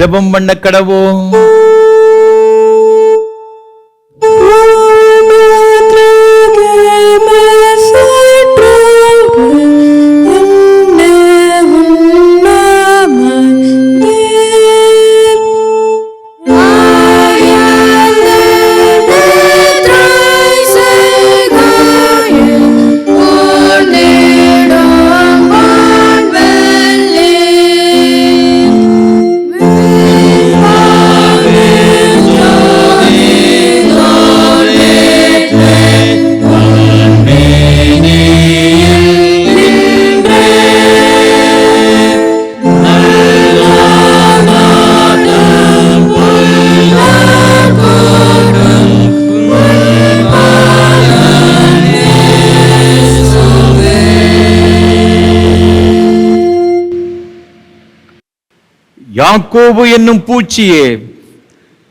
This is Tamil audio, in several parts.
ஜெபம் பண்ண கடவோம். யாக்கோபு என்னும் பூச்சியே,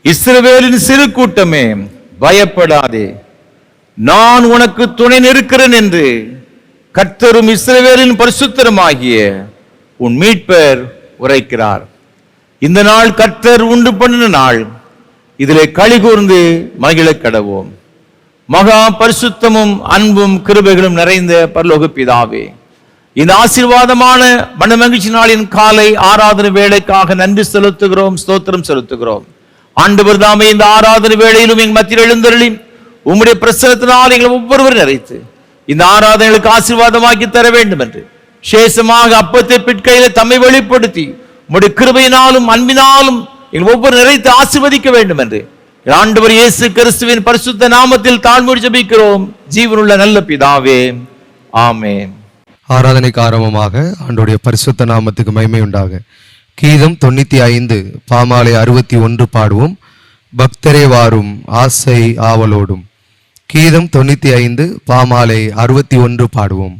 இஸ்ரவேலின் சிறு கூட்டமே, பயப்படாதே, நான் உனக்கு துணை நிற்கிறேன் என்று கர்த்தரும் இஸ்ரவேலின் பரிசுத்தருமாகிய உன் மீட்பர் உரைக்கிறார். இந்த நாள் கர்த்தர் உண்டு பண்ணின நாள், இதிலே களி கூர்ந்து மகிழ கடவோம். மகா பரிசுத்தமும் அன்பும் கிருபைகளும் நிறைந்த பரலோக பிதாவே, இந்த ஆசீர்வாதமான மனமகிழ்ச்சி நாளின் காலை ஆராதனை வேளைக்காக நன்றி செலுத்துகிறோம், ஸ்தோத்திரம் செலுத்துகிறோம். ஆண்டவர் தாமே இந்த ஆராதனை வேளையிலும் எங்கள் மத்தியில் எழுந்தருளி உம்முடைய பிரசன்னத்தினால் எங்களை ஒவ்வொருவரும் நிறைத்து இந்த ஆராதனைகளுக்கு ஆசீர்வாதமாக்கி தர வேண்டும் என்று விசேஷமாக அப்பத்தை பிற்கையில தம்மை வெளிப்படுத்தி உம்முடைய கிருபையினாலும் அன்பினாலும் எங்கள் ஒவ்வொரு நிறைத்து ஆசீர்வதிக்க வேண்டும் என்று ஆண்டவர் இயேசு கிறிஸ்துவின் பரிசுத்த நாமத்தில் தாழ்மையோடு ஜெபிக்கிறோம் ஜீவனுள்ள நல்ல பிதாவே, ஆமென். ஆராதனைக்கு ஆரம்பமாக ஆண்டவருடைய பரிசுத்த நாமத்துக்கு மகிமை உண்டாக கீதம் 95 பாமாலை 61 பாடுவோம். பக்தரே வாரும் ஆசை ஆவலோடும். கீதம் 95 பாமாலை 61 பாடுவோம்.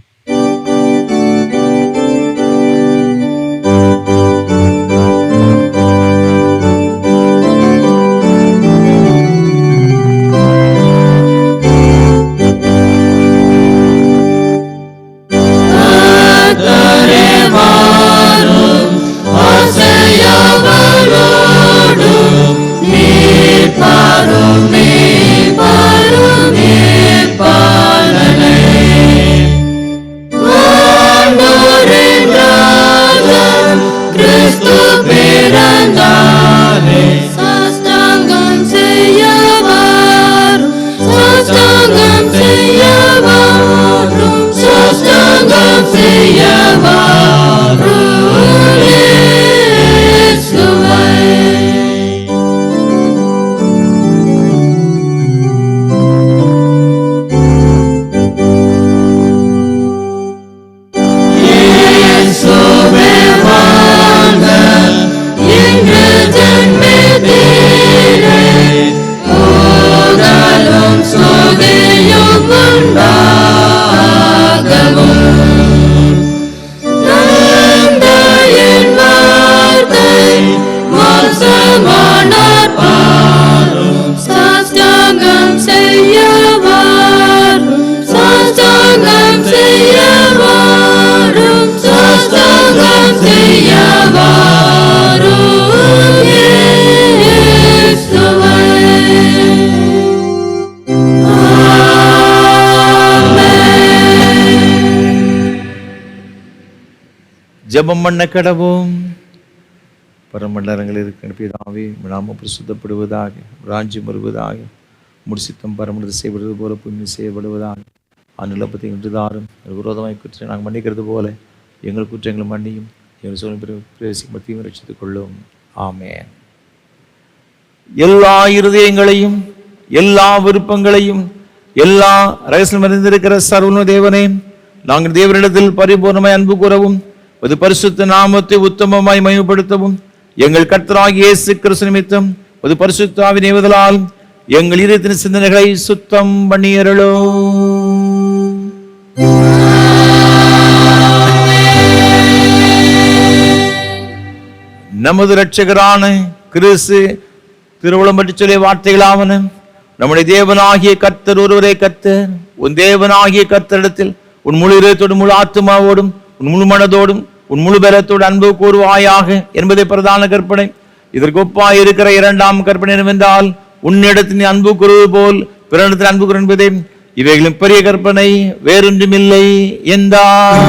ஜெபம் பண்ண கடவோம். பரமண்டலங்களில் இருக்கிற பிதாவே, நாமம் பரிசுத்தப்படுவதாக, ராஜ்யம் வருவதாக, முடிசித்தம் பரமண்டலத்தில் செய்யப்படுவது போல புண்ணியம் செய்யப்படுவதாக. அந்நிலப்பத்தை இன்றுதாரும் விரோதமாய் குற்றம் நாங்கள் மன்னிக்கிறது போல எங்கள் குற்றங்களை மன்னியும், எங்கள் சோழ பிரவேசிக்கும் ரட்சித்துக் கொள்ளும். ஆமென். எல்லா இருதயங்களையும் எல்லா விருப்பங்களையும் எல்லா ரகசியம் அறிந்திருக்கிற சர்வ தேவனே, நாங்கள் தேவனிடத்தில் பரிபூர்ணமாய் அன்பு கூறவும் அது பரிசுத்த நாமத்தை உத்தமமாய் மகிமைப்படுத்தவும் எங்கள் கர்த்தராகிய இயேசு கிறிஸ்து நிமித்தம் அது பரிசுத்த ஆவியின் ஏவுதலால் எங்கள் இதயத்தின் சிந்தனைகளை சுத்தம் பண்ணியருளும். நமது இரட்சகரான கிறிஸ்து திருவுளம் பற்றி சொல்லிய வார்த்தைகளாவன, நம்முடைய தேவனாகிய கர்த்தர் ஒருவரே கர்த்தர். உன் தேவனாகிய கர்த்தரிடத்தில் உன் முழு இதயத்தோடும் முழு ஆத்துமாவோடும் உன் முழு மனதோடும் உன் முழு பலத்தோடு அன்பு கூறுவாயாக என்பதை பிரதான கற்பனை. இதற்கு ஒப்பாய் இருக்கிற இரண்டாம் கற்பனை என்னவென்றால், உன்னிடத்தில் அன்பு கூறுவது போல் பிறனிடத்தில் அன்பு கூறு என்பதே. இவைகளின் பெரிய கற்பனை வேறொன்றுமில்லை என்றார்.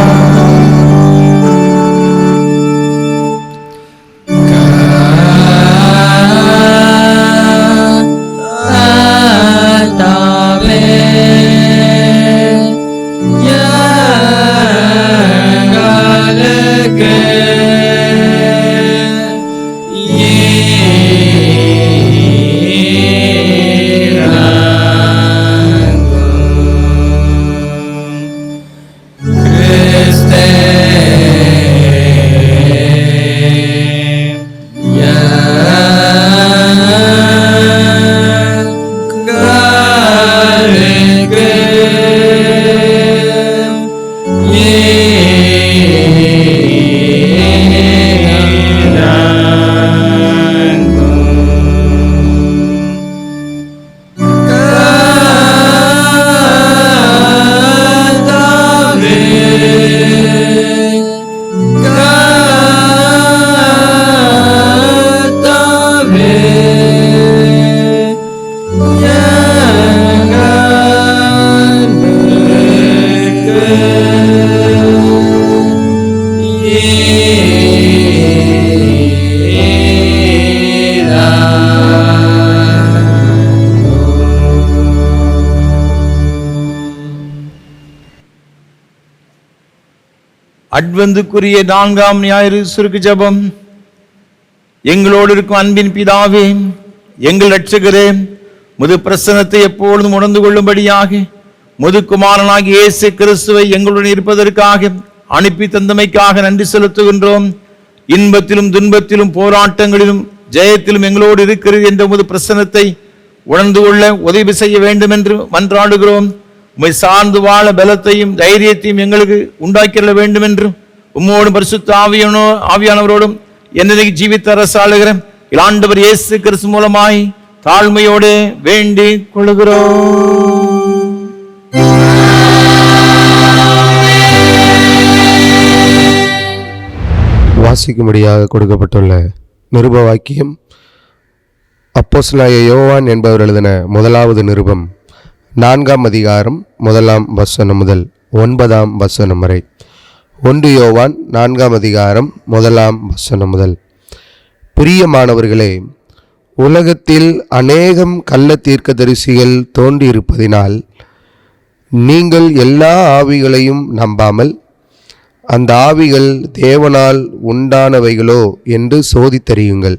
அட்வந்துக்குரிய 4ஆம் ஞாயிறு சுருக்கு ஜெபம். எங்களோடு இருக்கும் அன்பின் பிதாவே, எங்கள் இரட்சகரே, முது பிரசன்னத்தை எப்பொழுதும் உணர்ந்து கொள்ளும்படியாக முது குமாரனாகிய இயேசு கிறிஸ்துவை எங்களுடன் இருப்பதற்காக அனுப்பி தந்தமைக்காக நன்றி செலுத்துகின்றோம். இன்பத்திலும் துன்பத்திலும் போராட்டங்களிலும் ஜெயத்திலும் எங்களோடு இருக்கிறது என்ற முது பிரசன்னத்தை உணர்ந்து கொள்ள உதவி செய்ய வேண்டும் என்று மன்றாடுகிறோம். உம்மை சார்ந்து வாழ பலத்தையும் தைரியத்தையும் எங்களுக்கு உண்டாக்கிட வேண்டும் என்று உம்மோடு பரிசுத்த ஆவியானவரோடும் என்னைக்கு ஜீவித்த அரசாளுகிற ஆண்டவர் இயேசு கிறிஸ்து மூலமாய் தாழ்மையோடு வேண்டிக் கொள்கிறோம். வாசிக்கும்படியாக கொடுக்கப்பட்டுள்ள நிருப வாக்கியம் அப்போஸ்தலனாகிய யோவான் என்பவர் எழுதின முதலாவது நிருபம் 4ஆம் அதிகாரம் 1ஆம் வசனம் முதல் 9ஆம் வசனம் வரை. 1 யோவான் 4ஆம் அதிகாரம் 1ஆம் வசனம் முதல். பிரியமானவர்களே, உலகத்தில் அநேகம் கள்ள தீர்க்கதரிசிகள் தோன்றியிருப்பதினால் நீங்கள் எல்லா ஆவிகளையும் நம்பாமல் அந்த ஆவிகள் தேவனால் உண்டானவைகளோ என்று சோதித்தறியுங்கள்.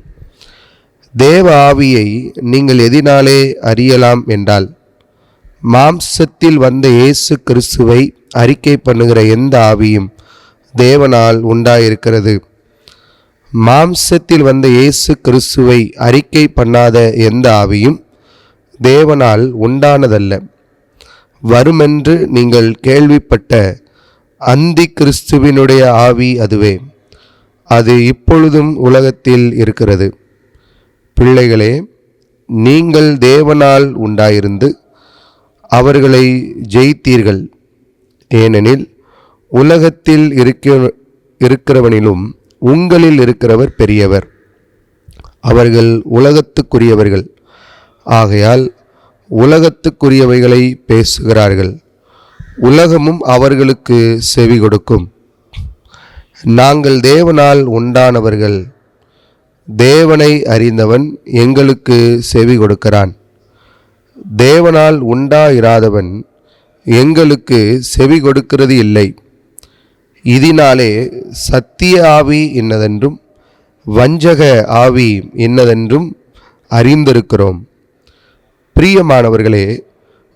தேவ ஆவியை நீங்கள் எதினாலே அறியலாம் என்றால், மாம்சத்தில் வந்த இயேசு கிறிஸ்துவை அறிக்கை பண்ணுகிற எந்த ஆவியும் தேவனால் உண்டாயிருக்கிறது. மாம்சத்தில் வந்த இயேசு கிறிஸ்துவை அறிக்கை பண்ணாத எந்த ஆவியும் தேவனால் உண்டானதல்ல. வருமென்று நீங்கள் கேள்விப்பட்ட அந்தி கிறிஸ்துவினுடைய ஆவி அதுவே. அது இப்பொழுதும் உலகத்தில் இருக்கிறது. பிள்ளைகளே, நீங்கள் தேவனால் உண்டாயிருந்து அவர்களை ஜெயித்தீர்கள். ஏனெனில் உலகத்தில் இருக்கிறவனிலும் உங்களில் இருக்கிறவர் பெரியவர். அவர்கள் உலகத்துக்குரியவர்கள். ஆகையால் உலகத்துக்குரியவைகளை பேசுகிறார்கள். உலகமும் அவர்களுக்கு செவி கொடுக்கும். நாங்கள் தேவனால் உண்டானவர்கள். தேவனை அறிந்தவன் எங்களுக்கு செவி கொடுக்கிறான். தேவனால் உண்டாயிராதவன் எங்களுக்கு செவி கொடுக்கிறது இல்லை. இதனாலே சத்திய ஆவி இன்னதென்றும் வஞ்சக ஆவி இன்னதென்றும் அறிந்திருக்கிறோம். பிரியமானவர்களே,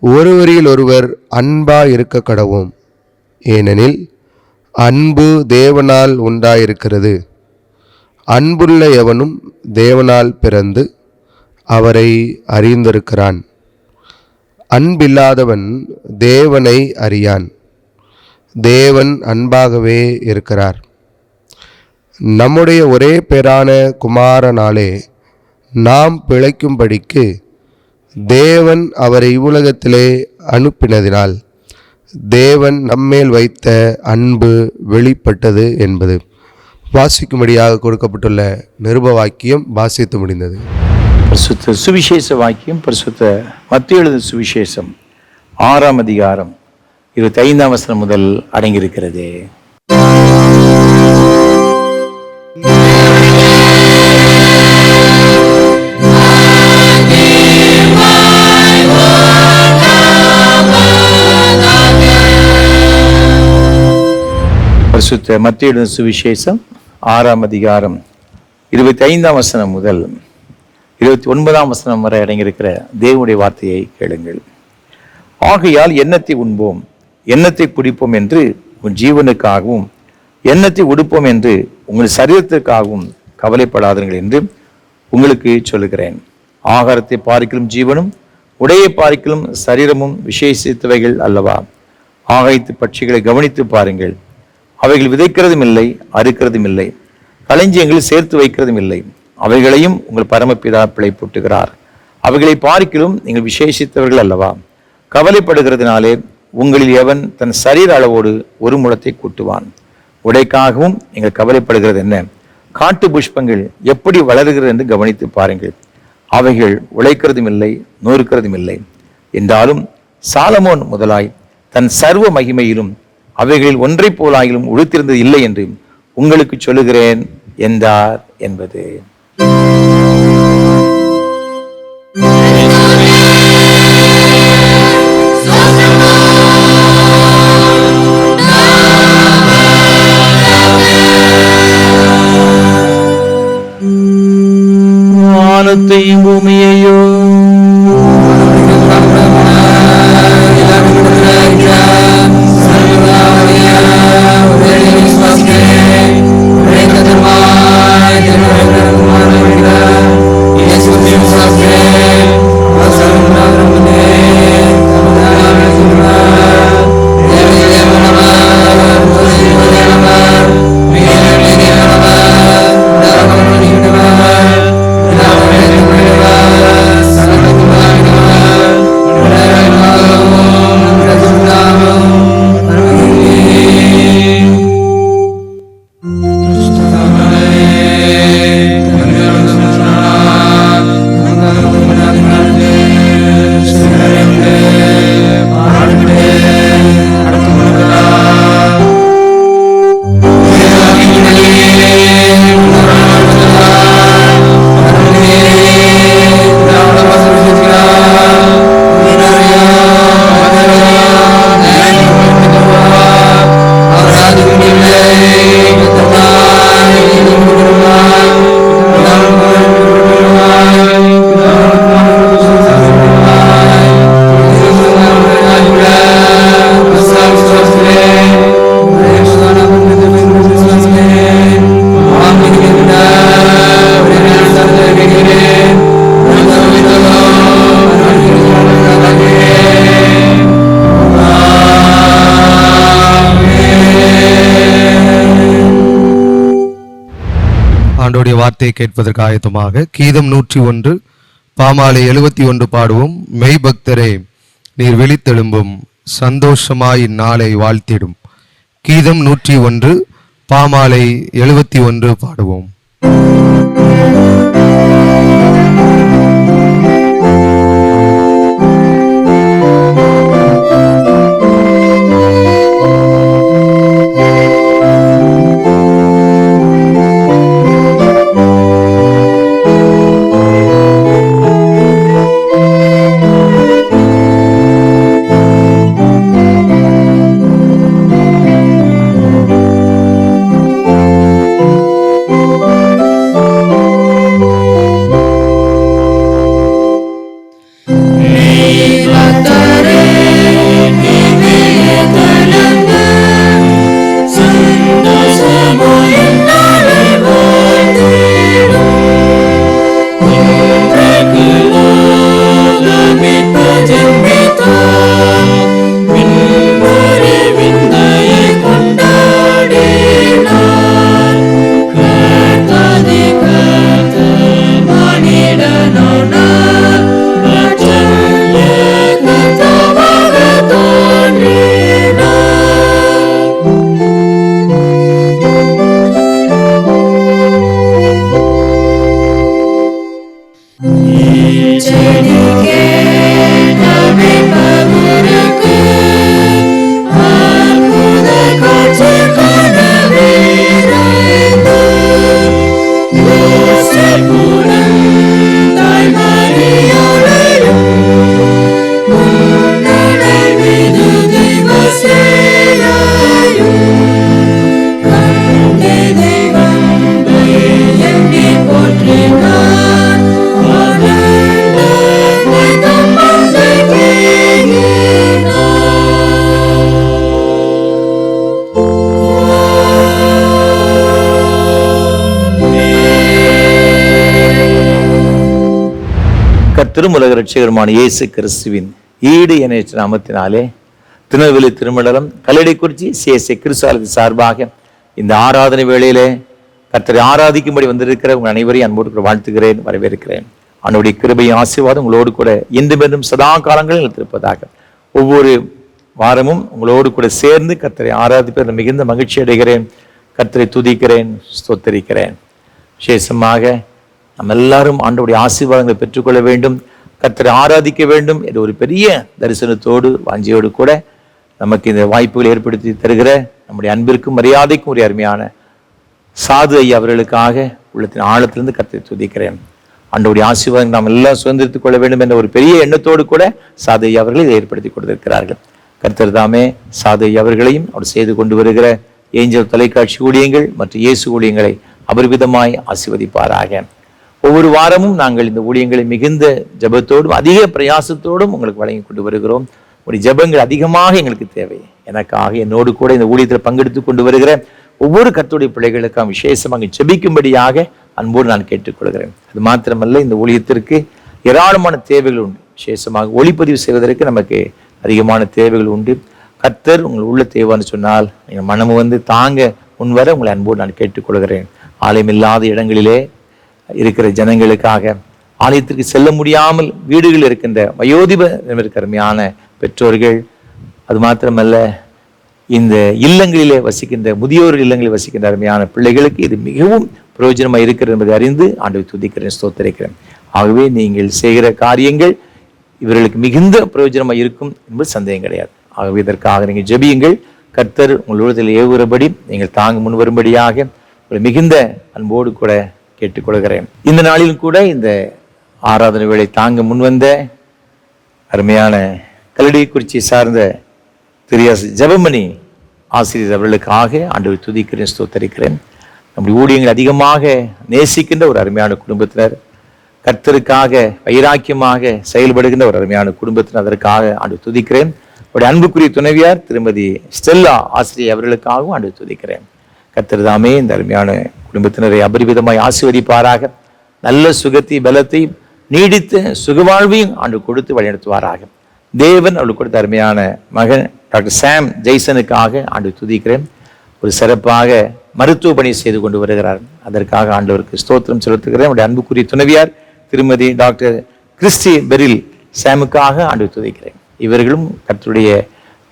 ஒருவரில் ஒருவர் அன்பா இருக்க கடவோம். ஏனெனில் அன்பு தேவனால் உண்டாயிருக்கிறது. அன்புள்ள எவனும் தேவனால் பிறந்து அவரை அறிந்திருக்கிறான். அன்பில்லாதவன் தேவனை அறியான். தேவன் அன்பாகவே இருக்கிறார். நம்முடைய ஒரே பேரான குமாரனாலே நாம் பிழைக்கும்படிக்கு தேவன் அவரை இவ்வுலகத்திலே அனுப்பினதினால் தேவன் நம்மேல் வைத்த அன்பு வெளிப்பட்டது என்பது வாசிக்கும்படியாக கொடுக்கப்பட்டுள்ள நிருப வாக்கியம் வாசித்து முடிந்தது. பரிசுத்த சுவிசேஷ வாக்கியம் பரிசுத்த மத்தேயு எழுதின சுவிசேஷம் 6ஆம் அதிகாரம் 25ஆம் வசனம் முதல் அடங்கியிருக்கிறது. பரிசுத்த மத்தேயு எழுதின சுவிசேஷம் 6ஆம் அதிகாரம் 25ஆம் வசனம் முதல் 29ஆம் வசனம் வரை அடங்கியிருக்கிற தேவனுடைய வார்த்தையை கேளுங்கள். ஆகையால் எண்ணத்தை உண்போம், எண்ணத்தை குடிப்போம் என்று உன் ஜீவனுக்காகவும், எண்ணத்தை உடுப்போம் என்று உங்கள் சரீரத்திற்காகவும் கவலைப்படாதீர்கள் என்று உங்களுக்கு சொல்லுகிறேன். ஆகாரத்தை பார்க்கிலும் ஜீவனும், உடையை பார்க்கிலும் சரீரமும் விசேஷித்தவைகள் அல்லவா? ஆகாயத்து பட்சிகளை கவனித்து பாருங்கள். அவைகள் விதைக்கிறதும் இல்லை, அறுக்கிறதும் இல்லை, களஞ்சியங்களில் சேர்த்து வைக்கிறதும் இல்லை. அவைகளையும் உங்கள் பரமபிதா பிழைப்பூட்டுகிறார். அவைகளை பார்க்கிலும் நீங்கள் விசேஷித்தவர்கள் அல்லவா? கவலைப்படுகிறதுனாலே உங்களில் எவன் தன் சரீர அளவோடு ஒரு முழத்தை கூட்டுவான்? உடைக்காகவும் நீங்கள் கவலைப்படுகிறது என்ன? காட்டு புஷ்பங்கள் எப்படி வளருகிறது என்று கவனித்து பாருங்கள். அவைகள் உழைக்கிறதும் இல்லை, நொறுக்கிறதும் இல்லை. என்றாலும் சாலமோன் முதலாய் தன் சர்வ மகிமையிலும் அவைகளில் ஒன்றை போலாயிலும் உடுத்திருந்தது இல்லை என்று உங்களுக்கு சொல்லுகிறேன் என்றார் என்பது. வானத்தையும் பூமியையோ ஆண்டோடைய வார்த்தையை கேட்பதற்கு ஆயத்தமாக கீதம் 101 பாமாலை 71 பாடுவோம். மெய்பக்தரே நீர் விழித்தெழும்பும், சந்தோஷமாய் இந்நாளை வாழ்த்திடும். கீதம் 101 பாமாலை 71 பாடுவோம். கர்த்தரும் உலக ரட்சகருமான இயேசு கிறிஸ்துவின் ஈடு இணையற்ற நாமத்தினாலே திருநெல்வேலி திருமண்டலம் கல்லடைக்குறிச்சி CSI கிறிஸ்துவ சார்பாக இந்த ஆராதனை வேளையிலே கர்த்தரை ஆராதிக்கும்படி வந்திருக்கிற உங்கள் அனைவரையும் அன்போடு வாழ்த்துகிறேன், வரவேற்கிறேன். அவனுடைய கிருபையும் ஆசீர்வாதம் உங்களோடு கூட என்றும் சதா காலங்களில் நிலைத்திருப்பதாக. ஒவ்வொரு வாரமும் உங்களோடு கூட சேர்ந்து கர்த்தரை ஆராதிப்பதில் மிகுந்த மகிழ்ச்சி அடைகிறேன். கர்த்தரை துதிக்கிறேன், ஸ்தோத்தரிக்கிறேன். விசேஷமாக நம்ம எல்லாரும் ஆண்டவருடைய ஆசீர்வாதங்களை பெற்றுக்கொள்ள வேண்டும், கர்த்தரை ஆராதிக்க வேண்டும் என்ற ஒரு பெரிய தரிசனத்தோடு வாஞ்சியோடு கூட நமக்கு இந்த வாய்ப்புகளை ஏற்படுத்தி தருகிற நம்முடைய அன்பிற்கும் மரியாதைக்கும் ஒரு அருமையான சாது ஐயா அவர்களுக்காக உள்ளத்தின் ஆழத்திலிருந்து கர்த்தரை துதிக்கிறேன். ஆண்டவருடைய ஆசீர்வாதம் நாம் எல்லாம் சுதந்திரித்துக் கொள்ள வேண்டும் என்ற ஒரு பெரிய எண்ணத்தோடு கூட சாது ஐயா அவர்கள் இதை ஏற்படுத்தி கொடுத்திருக்கிறார்கள். கர்த்தர் தாமே சாது ஐயா அவர்களையும் அவர் செய்து கொண்டு வருகிற ஏஞ்சல் தொலைக்காட்சி ஊழியங்கள் மற்றும் இயேசு ஊழியங்களை அபரிவிதமாய் ஆசீர்வதிப்பாராக. ஒவ்வொரு வாரமும் நாங்கள் இந்த ஊழியங்களை மிகுந்த ஜபத்தோடும் அதிக பிரயாசத்தோடும் உங்களுக்கு வழங்கி கொண்டு வருகிறோம். ஒரு ஜபங்கள் அதிகமாக எங்களுக்கு தேவை. எனக்காக என்னோடு கூட இந்த ஊழியத்தில் பங்கெடுத்து கொண்டு வருகிற ஒவ்வொரு கர்த்தருடைய பிள்ளைகளுக்காக விசேஷமாக ஜெபிக்கும்படியாக அன்போடு நான் கேட்டுக்கொள்கிறேன். அது மாத்திரமல்ல, இந்த ஊழியத்திற்கு ஏராளமான தேவைகள் உண்டு. விசேஷமாக ஒளிப்பதிவு செய்வதற்கு நமக்கு அதிகமான தேவைகள் உண்டு. கர்த்தர் உங்கள் உள்ள தேவைன்னு சொன்னால் நீங்கள் மனமு வந்து தாங்க முன்வர உங்களை அன்போடு நான் கேட்டுக்கொள்கிறேன். ஆலயம் இல்லாத இடங்களிலே இருக்கிற ஜனங்களுக்காக, ஆலயத்திற்கு செல்ல முடியாமல் வீடுகளில் இருக்கின்ற வயோதிப அருமையான பெற்றோர்கள், அது மாத்திரமல்ல இந்த இல்லங்களிலே வசிக்கின்ற முதியோர் இல்லங்களில் வசிக்கின்ற அருமையான பிள்ளைகளுக்கு இது மிகவும் பிரயோஜனமாக இருக்கிறது என்பதை அறிந்து ஆண்டவரை துதிக்கிறேன், ஸ்தோத்தரிக்கிறேன். ஆகவே நீங்கள் செய்கிற காரியங்கள் இவர்களுக்கு மிகுந்த பிரயோஜனமாக இருக்கும் என்பது சந்தேகம் கிடையாது. ஆகவே இதற்காக நீங்கள் ஜெபியுங்கள். கர்த்தர் உங்கள் உள்ளத்தில் ஏவுகிறபடி நீங்கள் தாங்க முன் வரும்படியாக ஒரு மிகுந்த அன்போடு கூட கேட்டுக்கொள்கிறேன். இந்த நாளிலும் கூட இந்த ஆராதனை வேளை தாங்க முன்வந்த அருமையான கல்லடைக்குறிச்சி சார்ந்த திரியாஸ் ஜெபமணி ஆசிரியர் அவர்களுக்காக ஆண்டவரை துதிக்கிறேன், ஸ்தோத்தரிக்கிறேன். நம்முடைய ஊழியங்கள் அதிகமாக நேசிக்கின்ற ஒரு அருமையான குடும்பத்தினர், கர்த்தருக்காக வைராக்கியமாக செயல்படுகின்ற ஒரு அருமையான குடும்பத்தினர், அதற்காக ஆண்டவரை துதிக்கிறேன். அவருடைய அன்புக்குரிய துணைவியார் திருமதி ஸ்டெல்லா ஆசிரியர் அவர்களுக்காகவும் ஆண்டவரை துதிக்கிறேன். கர்த்தர் தாமே இந்த அருமையான குடும்பத்தினரை அபரிவிதமாய் ஆசீர்வதிப்பாராக. நல்ல சுகத்தை பலத்தை நீடித்த சுகவாழ்வையும் ஆண்டு கொடுத்து வழிநடத்துவாராக. தேவன் அவளுக்கு கொடுத்த அருமையான மகன் டாக்டர் சாம் ஜெய்சனுக்காக ஆண்டு துதிக்கிறேன். ஒரு சிறப்பாக மருத்துவ பணி செய்து கொண்டு வருகிறார். அதற்காக ஆண்டவருக்கு ஸ்தோத்திரம் செலுத்துகிறேன். அவருடைய அன்புக்குரிய துணைவியார் திருமதி டாக்டர் கிறிஸ்டி பெரில் சாமுக்காக ஆண்டு துதிக்கிறேன். இவர்களும் கர்த்தருடைய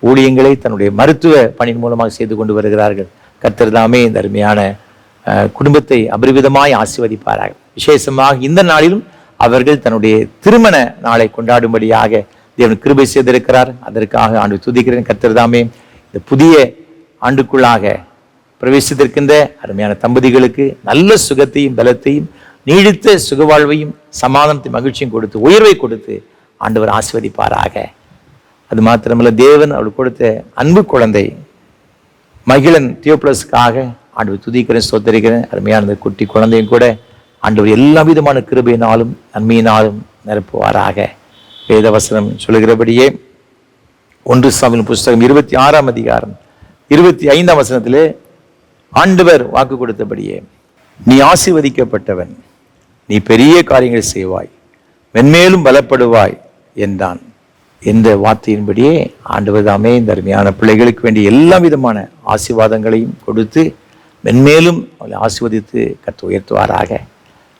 ஊழியங்களை தன்னுடைய மருத்துவ பணியின் மூலமாக செய்து கொண்டு வருகிறார்கள். கர்த்தர் தாமே இந்த அருமையான குடும்பத்தை அபரிவிதமாய் ஆசீர்வதிப்பாராக. விசேஷமாக இந்த நாளிலும் அவர்கள் தன்னுடைய திருமண நாளை கொண்டாடும்படியாக தேவன் கிருபை செய்திருக்கிறார். அதற்காக ஆண்டு துதிக்கிறேன். கர்த்தர் தாமே இந்த புதிய ஆண்டுக்குள்ளாக பிரவேசித்திருக்கின்ற அருமையான தம்பதிகளுக்கு நல்ல சுகத்தையும் பலத்தையும் நீடித்த சுகவாழ்வையும் சமாதானத்தையும் மகிழ்ச்சியும் கொடுத்து உயர்வை கொடுத்து ஆண்டவர் ஆசீர்வதிப்பாராக. அது மாத்திரமல்ல, தேவன் அவளுக்கு கொடுத்த அன்பு குழந்தை மகிழன் தியோப்ளஸுக்காக ஆண்டவர் துதிக்கிறேன், ஸ்தோத்தரிக்கிறேன். அருமையான இந்த குட்டி குழந்தையும் கூட ஆண்டவர் எல்லா விதமான கிருபையினாலும் நன்மையினாலும் நிரப்புவாராக. வேதவசனம் சொல்லுகிறபடியே 1 சாமுவேல் புஸ்தகம் 26ஆம் அதிகாரம் 25ஆம் வசனத்திலே ஆண்டவர் வாக்கு கொடுத்தபடியே, நீ ஆசீர்வதிக்கப்பட்டவன், நீ பெரிய காரியங்களை செய்வாய், மென்மேலும் பலப்படுவாய் என்றான். என்ற வார்த்தையின்படியே ஆண்டவர் தாமே இந்த அருமையான பிள்ளைகளுக்கு வேண்டிய எல்லா விதமான ஆசீர்வாதங்களையும் கொடுத்து மென்மேலும் அவளை ஆசீர்வதித்து கர்த்தர் உயர்த்துவாராக.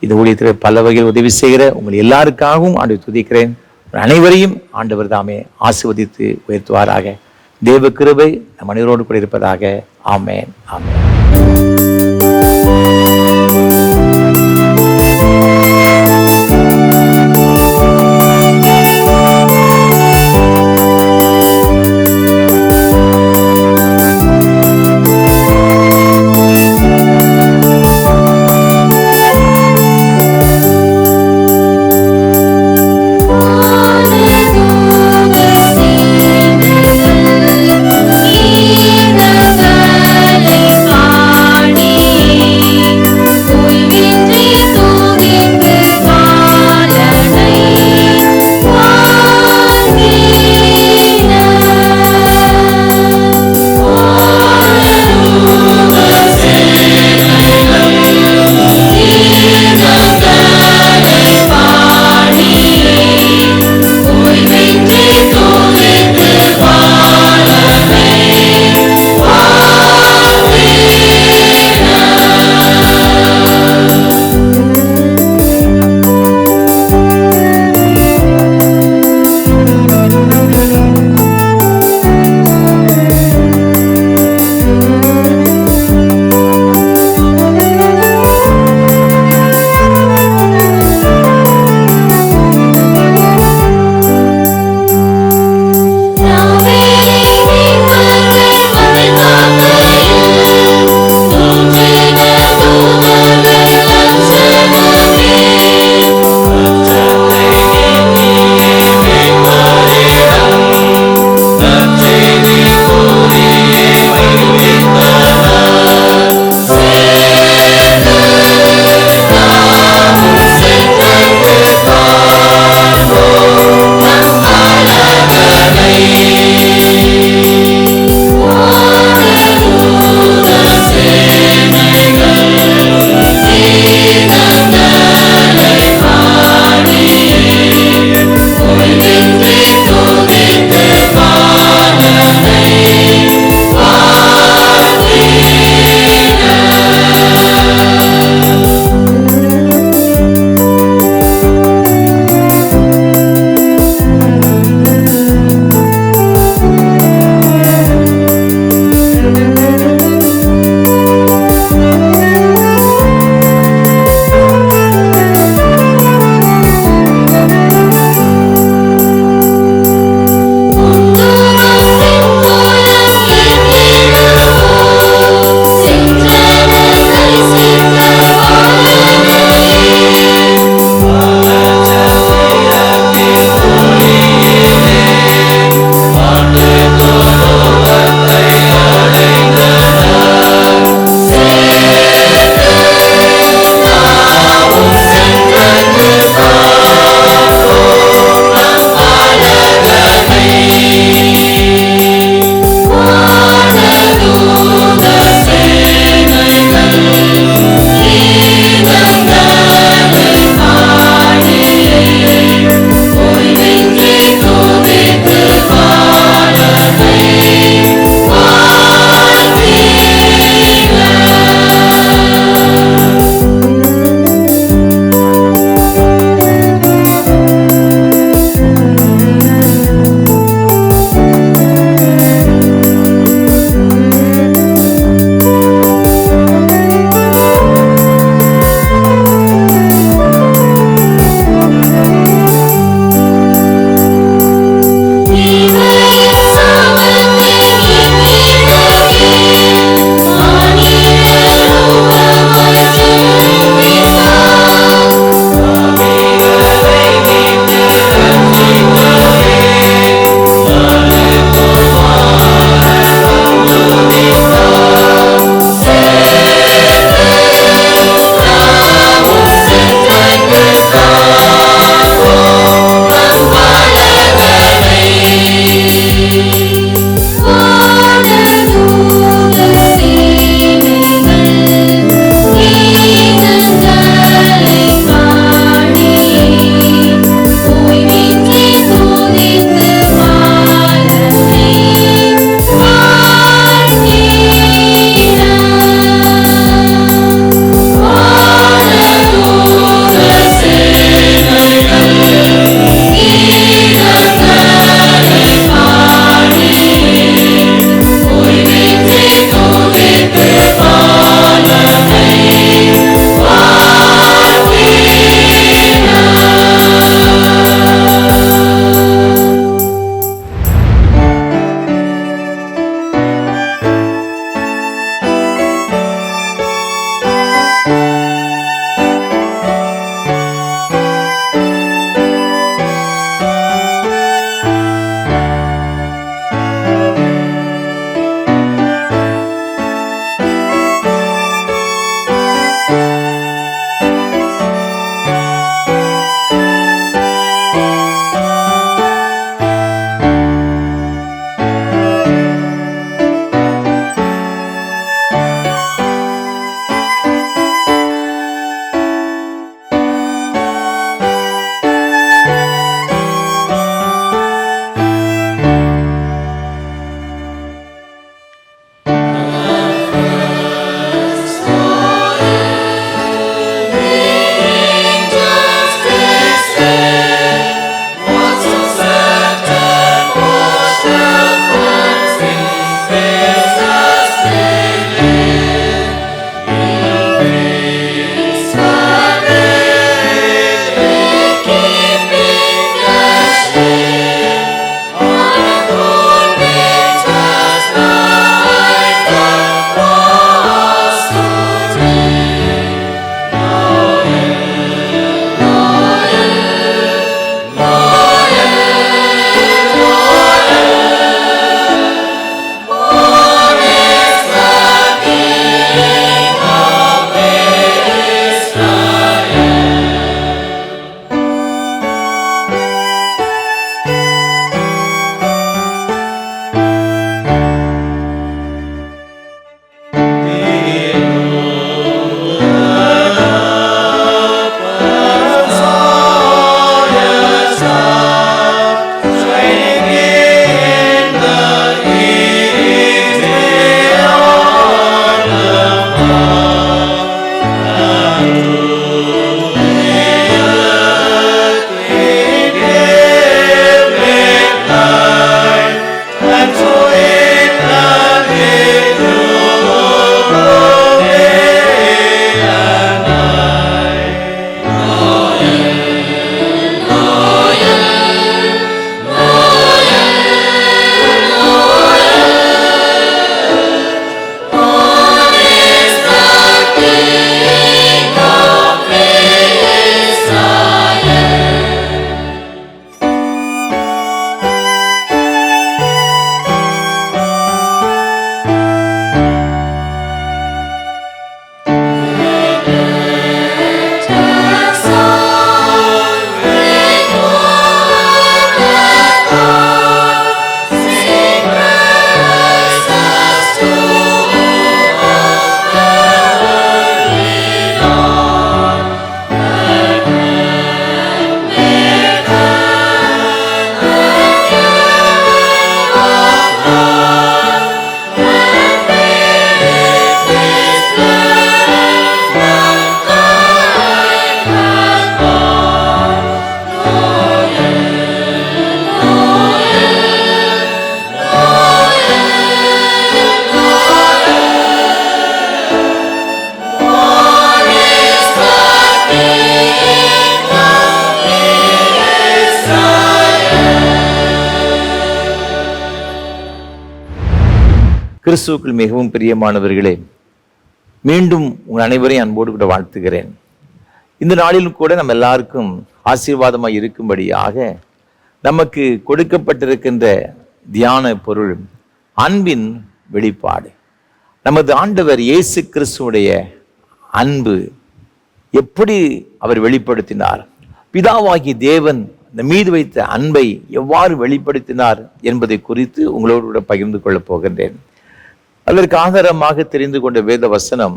இந்த ஊழியத்தில் பல வகையில் உதவி செய்கிற உங்கள் எல்லாருக்காகவும் ஆண்டவர் துதிக்கிறேன். அனைவரையும் ஆண்டவர் தாமே ஆசீர்வதித்து உயர்த்துவாராக. தேவ கிருபை நம் அனைவரோடு கூட இருப்பதாக. ஆமென், ஆமென். பாடி கிறிஸ்துவுக்குள் மிகவும் பிரியமானவர்களே, மீண்டும் உங்கள் அனைவரையும் அன்போடு கூட வாழ்த்துகிறேன். இந்த நாளிலும் கூட நம்ம எல்லாருக்கும் ஆசீர்வாதமாக இருக்கும்படியாக நமக்கு கொடுக்கப்பட்டிருக்கின்ற தியான பொருள் அன்பின் வெளிப்பாடு. நமது ஆண்டவர் இயேசு கிறிஸ்துவுடைய அன்பு எப்படி அவர் வெளிப்படுத்தினார், பிதாவாகி தேவன் நம் மீது வைத்த அன்பை எவ்வாறு வெளிப்படுத்தினார் என்பதை குறித்து உங்களோடு கூட பகிர்ந்து கொள்ளப் போகின்றேன். அதற்கு ஆதாரமாக தெரிந்து கொண்ட வேத வசனம்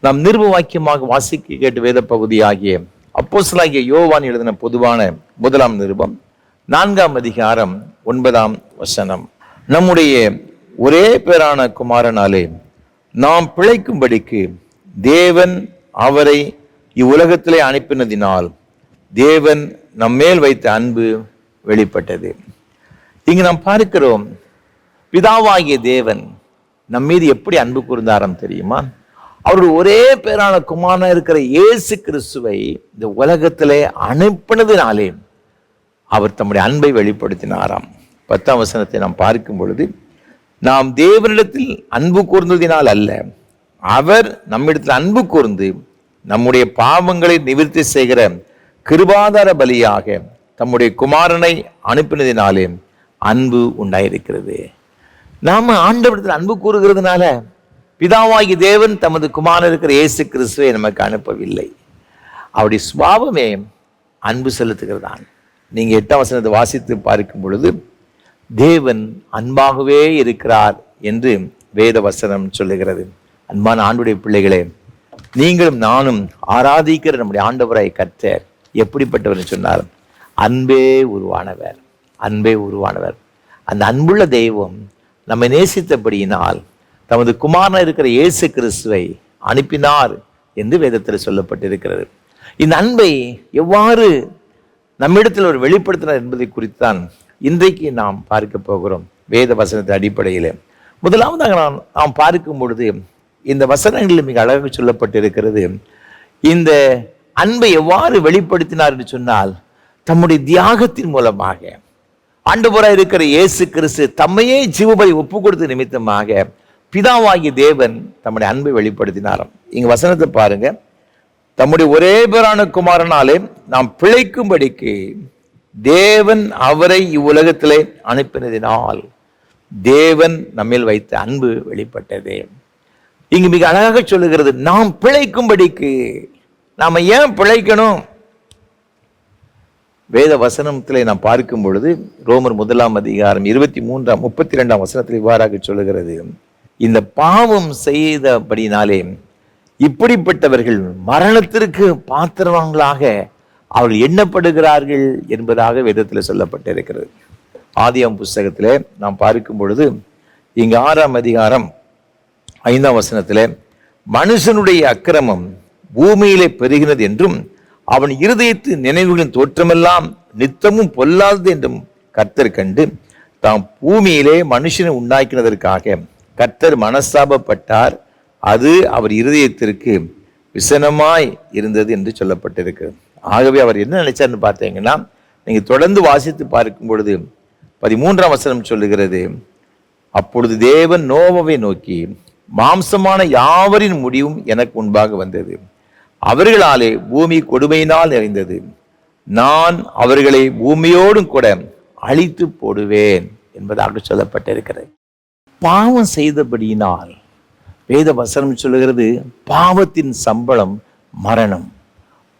நாம் நிருப வாக்கியமாக வாசிக்க கேட்ட வேத பகுதியாகிய அப்போஸ்தலனாகிய யோவான் எழுதின பொதுவான 1 நிருபம் 4 அதிகாரம் 9 நம்முடைய ஒரே பேரான குமாரனாலே நாம் பிழைக்கும்படிக்கு தேவன் அவரை இவ்வுலகத்திலே அனுப்பினதினால் தேவன் நம்மேல் வைத்த அன்பு வெளிப்பட்டது. இங்கு நாம் பார்க்கிறோம், பிதாவாகிய தேவன் நம் மீது எப்படி அன்பு கூர்ந்தாரம் தெரியுமா? அவருடைய ஒரே பேரான குமாரனா இருக்கிற இயேசு கிறிஸ்துவை இந்த உலகத்திலே அனுப்பினதினாலே அவர் தம்முடைய அன்பை வெளிப்படுத்தினாராம். 10 நாம் பார்க்கும் பொழுது, நாம் தேவனிடத்தில் அன்பு கூர்ந்ததினால் அல்ல, அவர் நம்மிடத்தில் அன்பு கூர்ந்து நம்முடைய பாவங்களை நிவர்த்தி செய்கிற கிருபாதார பலியாக தம்முடைய குமாரனை அனுப்பினதினாலே அன்பு உண்டாயிருக்கிறது. நாம ஆண்டவரிடத்தில் அன்பு கூறுகிறதுனால பிதாவாகி தேவன் தமது குமாரன் இருக்கிற இயேசு கிறிஸ்துவை நமக்கு அனுப்பவில்லை. அவருடைய சுபாவமே அன்பு செலுத்துகிறதான். நீங்க 8 வாசித்து பார்க்கும் பொழுது, தேவன் அன்பாகவே இருக்கிறார் என்று வேத வசனம் சொல்லுகிறது. அன்பான ஆண்டுடைய பிள்ளைகளே, நீங்களும் நானும் ஆராதிக்கிற நம்முடைய ஆண்டவராய் கர்த்தர் எப்படிப்பட்டவர் சொன்னார்? அன்பே உருவானவர், அன்பே உருவானவர். அந்த அன்புள்ள தெய்வம் நம்மை நேசித்தபடியினால் தமது குமாரனாக இருக்கிற இயேசு கிறிஸ்துவை அனுப்பினார் என்று வேதத்தில் சொல்லப்பட்டிருக்கிறது. இந்த அன்பை எவ்வாறு நம்மிடத்தில் ஒரு வெளிப்படுத்தினார் என்பதை குறித்தான் இன்றைக்கு நாம் பார்க்க போகிறோம் வேத வசனத்தின் அடிப்படையில். முதலாவதாக நாம் பார்க்கும் பொழுது இந்த வசனங்களில் மிக அழகாக சொல்லப்பட்டிருக்கிறது. இந்த அன்பை எவ்வாறு வெளிப்படுத்தினார் என்று சொன்னால், தம்முடைய தியாகத்தின் மூலமாக ஆண்டவராய் இருக்கிற இயேசு கிறிஸ்து தம்மையே ஜீவபலி ஒப்பு கொடுத்த நிமித்தமாக பிதாவாகிய தேவன் தம்முடைய அன்பை வெளிப்படுத்தினாராம். இங்க வசனத்தை பாருங்க, தம்முடைய ஒரே பேரான குமாரனாலே நாம் பிழைக்கும்படிக்கு தேவன் அவரை இவ்வுலகத்திலே அனுப்பினதினால் தேவன் நம்மில் வைத்த அன்பு வெளிப்பட்டது. இங்கு மிக அழகாக சொல்லுகிறது, நாம் பிழைக்கும்படிக்கு. நாம ஏன் பிழைக்கணும்? வேத வசனத்திலே நாம் பார்க்கும் பொழுது ரோமர் 1 அதிகாரம் 32 இவ்வாறாக சொல்லுகிறது, இந்த பாவம் செய்தபடினாலே இப்படிப்பட்டவர்கள் மரணத்திற்கு பாத்திரவான்களாக அவர்கள் எண்ணப்படுகிறார்கள் என்பதாக வேதத்தில் சொல்லப்பட்டிருக்கிறது. ஆதியாம் புஸ்தகத்திலே நாம் பார்க்கும் பொழுது இங்கு 6 அதிகாரம் 5 மனுஷனுடைய அக்கிரமம் பூமியிலே பெருகினது என்றும் அவன் இருதயத்து நினைவுகளின் தோற்றமெல்லாம் நித்தமும் பொல்லாதது என்றும் கர்த்தர் கண்டு தாம் பூமியிலே மனுஷனை உண்டாக்கினதற்காக கர்த்தர் மனஸ்தாபப்பட்டார், அது அவர் இருதயத்திற்கு விசனமாய் இருந்தது என்று சொல்லப்பட்டிருக்கிறது. ஆகவே அவர் என்ன நினைச்சார்னு பார்த்தீங்கன்னா, நீங்க தொடர்ந்து வாசித்து பார்க்கும் பொழுது 13 சொல்லுகிறது, அப்பொழுது தேவன் நோவாவை நோக்கி, மாம்சமான யாவரின் முடிவும் எனக்கு முன்பாக வந்தது, அவர்களாலே பூமி கொடுமையினால் நிறைந்தது, நான் அவர்களை பூமியோடும் கூட அழித்து போடுவேன் என்பதாக சொல்லப்பட்டிருக்கிறது. பாவம் செய்தபடியினால் வேத வசனம் சொல்லுகிறது, பாவத்தின் சம்பளம் மரணம்,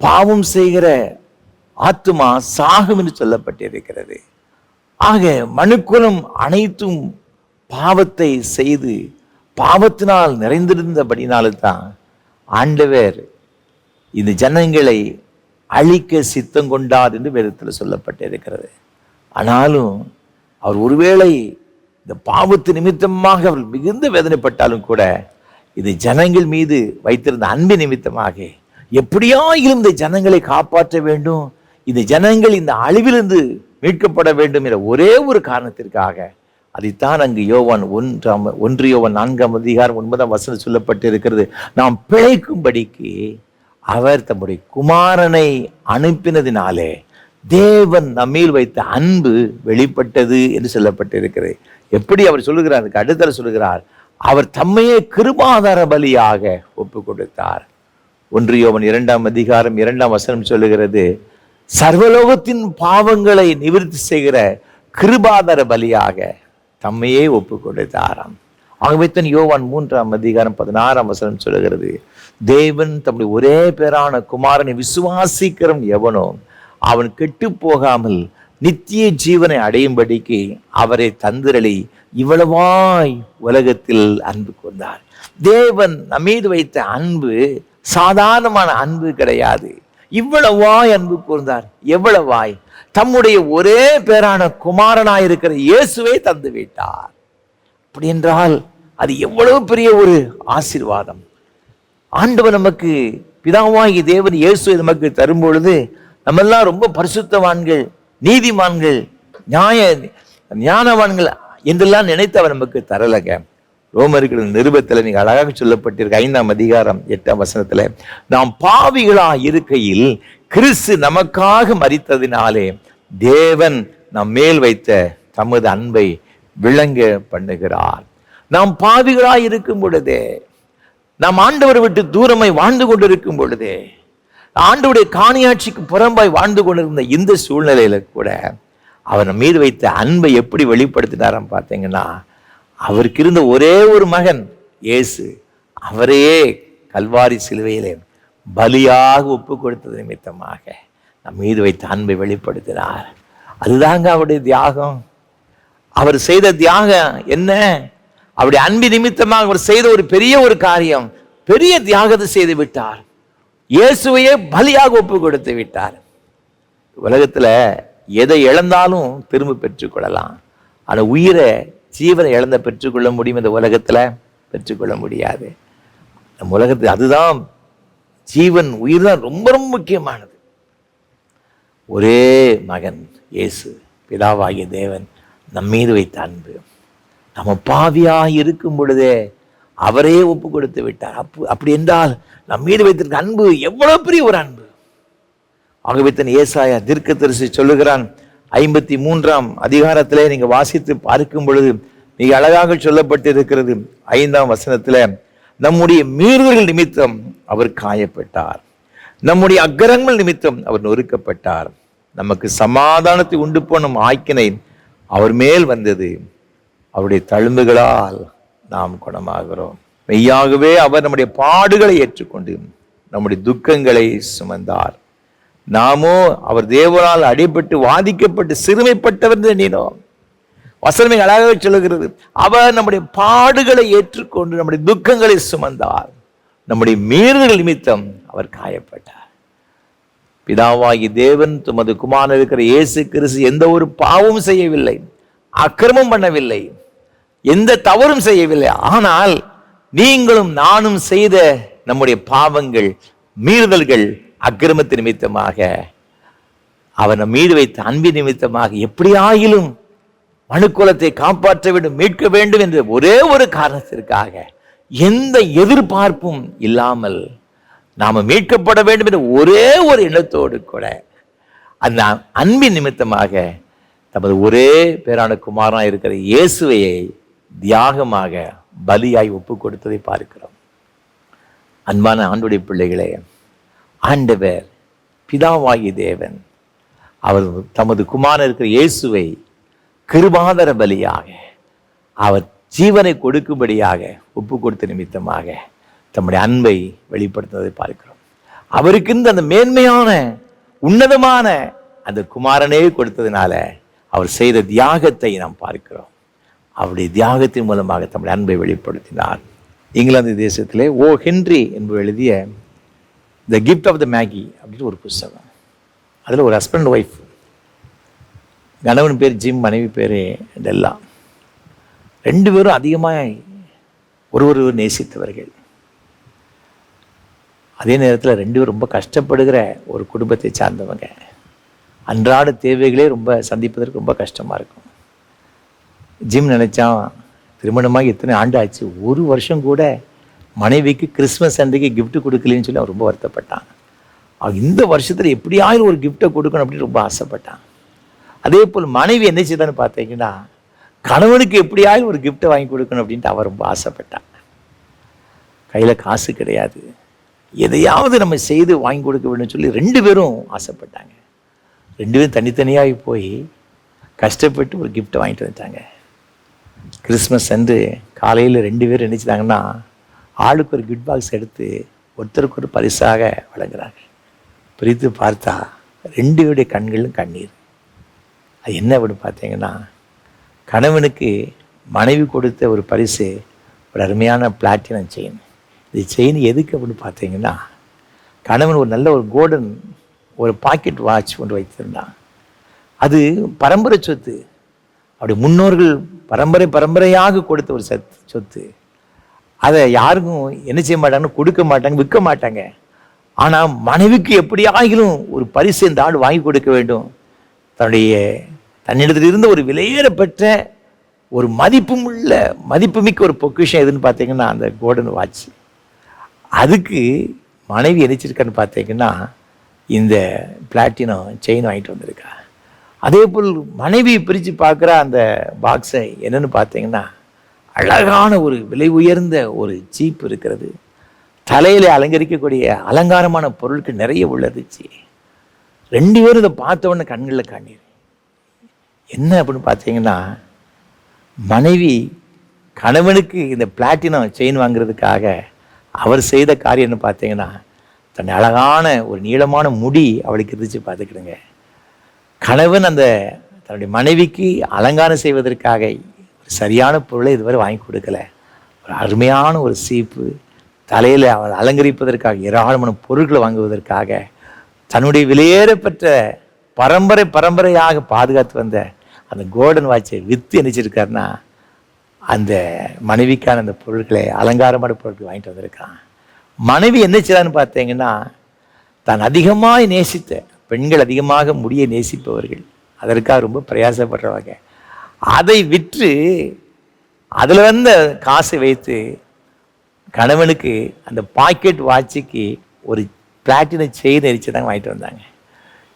பாவம் செய்கிற ஆத்துமா சாகும் என்று சொல்லப்பட்டிருக்கிறது. ஆக மனுக்குலம் அனைத்தும் பாவத்தை செய்து பாவத்தினால் நிறைந்திருந்தபடினால்தான் ஆண்டவர் இந்த ஜனங்களை அழிக்க சித்தம் கொண்டார் என்று வேதத்தில் சொல்லப்பட்டிருக்கிறது. ஆனாலும் அவர் ஒருவேளை இந்த பாவத்து நிமித்தமாக அவர்கள் மிகுந்த வேதனைப்பட்டாலும் கூட இது ஜனங்கள் மீது வைத்திருந்த அன்பு நிமித்தமாக எப்படியாயிலும் இந்த ஜனங்களை காப்பாற்ற வேண்டும், இந்த ஜனங்கள் இந்த அழிவிலிருந்து மீட்கப்பட வேண்டும் என்ற ஒரே ஒரு காரணத்திற்காக அதைத்தான் அங்கு யோவான் 1 யோவான் 4 அதிகாரம் 9 சொல்லப்பட்டிருக்கிறது. நாம் பிழைக்கும்படிக்கு அவர் தம்முடைய குமாரனை அனுப்பினதினாலே தேவன் நம்மில் வைத்த அன்பு வெளிப்பட்டது என்று சொல்லப்பட்டிருக்கிறது. எப்படி அவர் சொல்லுகிறார், அதுக்கு அடுத்தல சொல்லுகிறார், அவர் தம்மையே கிருபாதார பலியாக ஒப்பு கொடுத்தார். 1 யோவான் 2ஆம் அதிகாரம் 2ஆம் வசனம் சொல்லுகிறது, சர்வலோகத்தின் பாவங்களை நிவர்த்தி செய்கிற கிருபாதார பலியாக தம்மையே ஒப்பு கொடுத்தாராம். ஆகவே தான் யோவான் 3ஆம் அதிகாரம் 16ஆம் வசனம் சொல்லுகிறது, தேவன் தம்முடைய ஒரே பேரான குமாரனை விசுவாசிக்கிறவன் எவனோ அவன் கெட்டு போகாமல் நித்திய ஜீவனை அடையும்படிக்கு அவரை தந்திரளி இவ்வளவாய் உலகத்தில் அன்பு கொண்டார். தேவன் நம்மீது வைத்த அன்பு சாதாரணமான அன்பு கிடையாது. இவ்வளவாய் அன்பு கூர்ந்தார். எவ்வளவாய்? தம்முடைய ஒரே பேரான குமாரனாயிருக்கிற இயேசுவை தந்து விட்டார். அப்படி என்றால் அது எவ்வளவு பெரிய ஒரு ஆசீர்வாதம். ஆண்டவர் நமக்கு பிதாவாகி தேவன் இயேசுவை நமக்கு தரும் பொழுது நம்மெல்லாம் ரொம்ப பரிசுத்தவான்கள், நீதிமான்கள், ஞானவான்கள் என்றெல்லாம் நினைத்து அவர் நமக்கு தரலக. ரோமர்கள் நிருபத்தில் நீங்க அழகாக சொல்லப்பட்டிருக்க 5ஆம் அதிகாரம் 8ஆம் வசனத்துல, நாம் பாவிகளா இருக்கையில் கிறிஸ்து நமக்காக மரித்ததினாலே தேவன் நம் மேல் வைத்த தமது அன்பை விளங்க பண்ணுகிறார். நாம் பாவிகளா இருக்கும் பொழுதே, நாம் ஆண்டவரை விட்டு தூரமாய் வாழ்ந்து கொண்டிருக்கும் பொழுதே, ஆண்டவருடைய காணியாட்சிக்கு புறம்பாய் வாழ்ந்து கொண்டிருந்த இந்த சூழ்நிலையில கூட அவர் நம் மீது வைத்த அன்பை எப்படி வெளிப்படுத்தினாராம் பார்த்தீங்கன்னா, அவருக்கு இருந்த ஒரே ஒரு மகன் இயேசு, அவரையே கல்வாரி சிலுவையிலே பலியாக ஒப்பு கொடுத்தது நிமித்தமாக நம் மீது வைத்த அன்பை வெளிப்படுத்தினார். அதுதாங்க அவருடைய தியாகம். அவர் செய்த தியாகம் என்ன? அவருடைய அன்பு நிமித்தமாக அவர் செய்த ஒரு பெரிய ஒரு காரியம், பெரிய தியாகத்தை செய்து விட்டார். இயேசுவையே பலியாக ஒப்பு கொடுத்து விட்டார். உலகத்துல எதை இழந்தாலும் திரும்ப பெற்றுக்கொள்ளலாம், ஆனா உயிரை, ஜீவனை இழந்த பெற்றுக்கொள்ள முடியும். இந்த உலகத்துல பெற்றுக்கொள்ள முடியாது. நம்ம உலகத்தில் அதுதான் ஜீவன், உயிர் தான் ரொம்ப ரொம்ப முக்கியமானது. ஒரே மகன் இயேசு, பிதாவாகிய தேவன் நம் மீது வைத்த அன்பு, நம்ம பாவியாக இருக்கும் பொழுதே அவரே ஒப்பு கொடுத்து விட்டார். அப்படி என்றால் நம் மீது வைத்திருக்க அன்பு எவ்வளவு பெரிய ஒரு அன்பு. ஆகவே தன் ஏசாயா தீர்க்கதரிசி சொல்லுகிறான், 53ஆம் அதிகாரத்திலே நீங்க வாசித்து பார்க்கும் பொழுது மிக அழகாக சொல்லப்பட்டிருக்கிறது. 5ஆம் வசனத்துல, நம்முடைய மீறுதல்கள் நிமித்தம் அவர் காயப்பட்டார், நம்முடைய அக்கிரமங்கள் நிமித்தம் அவர் நொறுக்கப்பட்டார், நமக்கு சமாதானத்தை உண்டு பண்ணும் ஆக்கினை அவர் மேல் வந்தது, அவருடைய தழும்புகளால் நாம் குணமாகிறோம். மெய்யாகவே அவர் நம்முடைய பாடுகளை ஏற்றுக்கொண்டு நம்முடைய துக்கங்களை சுமந்தார். நாமோ அவர் தேவனால் அடிபட்டு வாதிக்கப்பட்டு சிறுமைப்பட்டவர் என்று எண்ணினோம். வசனமே அழகாக சொல்லுகிறது, அவர் நம்முடைய பாடுகளை ஏற்றுக்கொண்டு நம்முடைய துக்கங்களை சுமந்தார், நம்முடைய மீறுதல் நிமித்தம் அவர் காயப்பட்டார். பிதாவாகி தேவன் தமது குமாரன் இருக்கிற இயேசு கிறிஸ்து எந்த ஒரு பாவமும் செய்யவில்லை, அக்கிரமம் பண்ணவில்லை, எந்த தவறும் செய்யவில்லை. ஆனால் நீங்களும் நானும் செய்த நம்முடைய பாவங்கள், மீறுதல்கள், அக்கிரமத்து நிமித்தமாக அவர் நம் மீது வைத்த அன்பின் நிமித்தமாக எப்படியாயிலும் மனுக்குலத்தை காப்பாற்ற வேண்டும், மீட்க வேண்டும் என்ற ஒரே ஒரு காரணத்திற்காக, எந்த எதிர்பார்ப்பும் இல்லாமல் நாம மீட்கப்பட வேண்டும் என்ற ஒரே ஒரு எண்ணத்தோடு கூட அந்த அன்பின் நிமித்தமாக தமது ஒரே பேரான குமாரனாய் இருக்கிற இயேசுவையை தியாகமாக பலியாய் ஒப்பு கொடுத்ததை பார்க்கிறோம். அன்பான ஆண்டவருடைய பிள்ளைகளே, ஆண்டவர் பிதாவாகிய தேவன் அவர் தமது குமாரன் இருக்கிற இயேசுவை கிருபாதார பலியாக அவர் ஜீவனை கொடுக்கும்படியாக ஒப்பு கொடுத்த நிமித்தமாக தம்முடைய அன்பை வெளிப்படுத்துவதை பார்க்கிறோம். அவருக்கு அந்த மேன்மையான உன்னதமான அந்த குமாரனே கொடுத்ததுனால அவர் செய்த தியாகத்தை நாம் பார்க்கிறோம். அவருடைய தியாகத்தின் மூலமாக தம்முடைய அன்பை வெளிப்படுத்தினார். இங்கிலாந்து தேசத்திலே ஓ ஹென்றி என்பவர் எழுதிய the gift of the Magi அப்படின்னு ஒரு புஸ்தகம். அதில் ஒரு ஹஸ்பண்ட் ஒய்ஃப், கணவன் பேர் ஜிம், மனைவி பேர் டெல்லா, 2 பேரும் அதிகமாக ஒரு நேசித்தவர்கள். அதே நேரத்தில் 2 பேரும் ரொம்ப கஷ்டப்படுகிற ஒரு குடும்பத்தை சார்ந்தவங்க. அன்றாட தேவைகளே ரொம்ப சந்திப்பதற்கு ரொம்ப கஷ்டமாக இருக்கும். ஜிம் நினைச்சான், திருமணமாக எத்தனை ஆண்டு ஆச்சு, 1 வருஷம் கூட மனைவிக்கு கிறிஸ்மஸ் அன்றைக்கு கிஃப்ட் கொடுக்கலன்னு சொல்லி அவன் ரொம்ப வருத்தப்பட்டான். இந்த வருஷத்தில் எப்படியாவது ஒரு கிஃப்டை கொடுக்கணும் அப்படின்னு ரொம்ப ஆசைப்பட்டான். அதே போல் மனைவி என்ன செய்தான்னு பார்த்தீங்கன்னா, கணவனுக்கு எப்படியாவது ஒரு கிஃப்ட்டை வாங்கி கொடுக்கணும் அப்படின்ட்டு அவர் ரொம்ப ஆசைப்பட்டார். கையில் காசு கிடையாது, எதையாவது நம்ம செய்து வாங்கி கொடுக்க வேணும்னு சொல்லி 2 பேரும் ஆசைப்பட்டாங்க. 2 பேரும் தனித்தனியாக போய் கஷ்டப்பட்டு ஒரு கிஃப்ட்டை வாங்கிட்டு வந்துட்டாங்க. கிறிஸ்மஸ் அன்று காலையில் 2 பேரும் நினைச்சிட்டாங்கன்னா ஆளுக்கு ஒரு கிஃப்ட் பாக்ஸ் எடுத்து ஒருத்தருக்கு ஒரு பரிசாக வழங்குறாங்க. பிரித்து பார்த்தா 2 பேருடைய கண்களிலும் கண்ணீர். அது என்ன அப்படின்னு பார்த்தீங்கன்னா, கணவனுக்கு மனைவி கொடுத்த ஒரு பரிசு ஒரு அருமையான பிளாட்டினம் செயின். இது செயின் எதுக்கு அப்படின்னு பார்த்தீங்கன்னா, கணவன் ஒரு நல்ல ஒரு கோல்டன் ஒரு பாக்கெட் வாட்ச் கொண்டு வைத்திருந்தான். அது பரம்பரை சொத்து, அப்படி முன்னோர்கள் பரம்பரையாக கொடுத்த ஒரு சொத்து. அதை யாருக்கும் என்ன செய்ய மாட்டாங்கன்னு, கொடுக்க மாட்டாங்க, விற்க மாட்டாங்க. ஆனால் மனைவிக்கு எப்படி ஆகிலும் ஒரு பரிசு இந்த ஆள் வாங்கி கொடுக்க வேண்டும். தன்னிடத்தில் இருந்த ஒரு விலையேறப்பட்ட ஒரு மதிப்புமிக்க ஒரு பொக்கிஷம் எதுன்னு பார்த்தீங்கன்னா அந்த கோல்டன் வாட்ச். அதுக்கு மனைவி நினைச்சிருக்கான்னு பார்த்தீங்கன்னா இந்த பிளாட்டினம் செயின் வாங்கிட்டு வந்திருக்கா. அதே போல் மனைவி பிரித்து பார்க்குற அந்த பாக்ஸை என்னன்னு பார்த்தீங்கன்னா, அழகான ஒரு விலை உயர்ந்த ஒரு சீப் இருக்கிறது. தலையில் அலங்கரிக்கக்கூடிய அலங்காரமான பொருட்கள் நிறைய உள்ளதுச்சு. 2 பேரும் இதை பார்த்த உடனே கண்களில் கண்ணீர். என்ன அப்படின்னு பார்த்தீங்கன்னா, மனைவி கணவனுக்கு இந்த பிளாட்டினம் செயின் வாங்குறதுக்காக அவர் செய்த காரியம் என்ன பார்த்தீங்கன்னா, தன் அழகான ஒரு நீளமான முடி அவளுக்கு இருந்துச்சு பார்த்துக்கிடுங்க. கணவன் அந்த தன்னுடைய மனைவிக்கு அலங்காரம் செய்வதற்காக ஒரு சரியான பொருளை இதுவரை வாங்கி கொடுக்கல. ஒரு அருமையான ஒரு சீப்பு, தலையில் அவள் அலங்கரிப்பதற்காக ஏராளமான பொருட்களை வாங்குவதற்காக தன்னுடைய விலையேறப்பட்ட பரம்பரையாக பாதுகாத்து வந்த அந்த கோல்டன் வாட்சை விற்று நினைச்சிருக்காருன்னா, அந்த மனைவிக்கான அந்த பொருட்களை அலங்காரமான பொருட்கள் வாங்கிட்டு வந்திருக்கான். மனைவி என்ன செய்யறான்னு பார்த்தீங்கன்னா, தான் அதிகமாக நேசித்த பெண்கள், அதிகமாக முடியை நேசிப்பவர்கள், அதற்காக ரொம்ப பிரயாசப்படுறவங்க, அதை விற்று அதில் வந்த காசை வைத்து கணவனுக்கு அந்த பாக்கெட் வாட்சுக்கு ஒரு பிளாட்டினம் செயின் எரிச்சு தான் வாங்கிட்டு வந்தாங்க.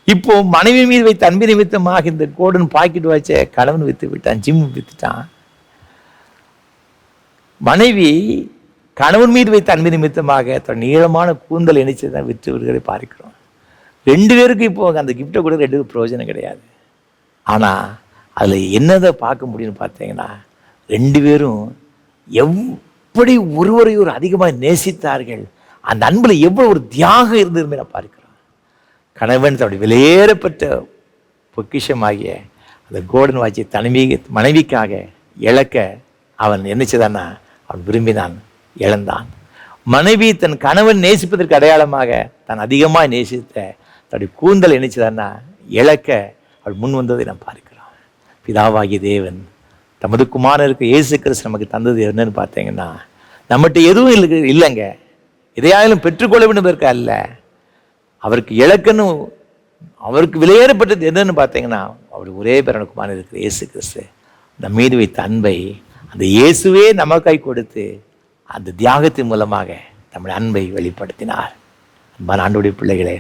இப்போ மனைவி மீது வைத்த அன்பு நிமித்தமாக இந்த கோல்டன் பாக்கெட் வாட்சை கணவன் விற்று விட்டான், ஜிம் விற்றுட்டான். மனைவி கணவன் மீது வைத்த அன்பு நிமித்தமாக தன் நீளமான கூந்தல் இணைச்சு தான் விற்று விடுகிறதை பார்க்கிறோம். 2 பேருக்கு இப்போ அந்த கிஃப்டை கூட 2 பேருக்கு பிரயோஜனம் கிடையாது. ஆனால் அதில் என்னதை பார்க்க முடியும்னு பார்த்தீங்கன்னா, 2 பேரும் எப்படி ஒருவரையொரு அதிகமாக நேசித்தார்கள். அந்த அன்பில் எவ்வளோ ஒரு தியாகம் இருந்ததுமே நான் பார்க்கிறோம். கணவன் தன்னுடைய விலையேறப்பட்ட பொக்கிஷமாகிய அந்த கோல்டன் வாட்சை மனைவிக்காக இழக்க அவன் என்னச்சுதான்னா, அவன் விரும்பினான், இழந்தான். மனைவி தன் கணவன் நேசிப்பதற்கு அடையாளமாக தான் அதிகமாக நேசித்த தன்னுடைய கூந்தல் நினைச்சதான்னா இழக்க அவள் முன் வந்ததை நாம் பார்க்கிறோம். பிதாவாகிய தேவன் தமது குமாரருக்கு இயேசு கிறிஸ்து நமக்கு தந்தது என்னன்னு பார்த்தீங்கன்னா, நம்மகிட்ட எதுவும் இல்லைங்க, எதையாலும் பெற்றுக்கொள்ள வேண்டும் அல்ல, அவருக்கு இழக்கணும், அவருக்கு விலையேறப்பட்டது என்னன்னு பார்த்தீங்கன்னா, அவருடைய ஒரே பேரான குமாரன் இருக்கிற இயேசு கிறிஸ்து நம் மீது வைத்த அன்பை அந்த இயேசுவே நமக்காய் கொடுத்து அந்த தியாகத்தின் மூலமாக நம்முடைய அன்பை வெளிப்படுத்தினார். அன்பான ஆண்டவருடைய பிள்ளைகளே,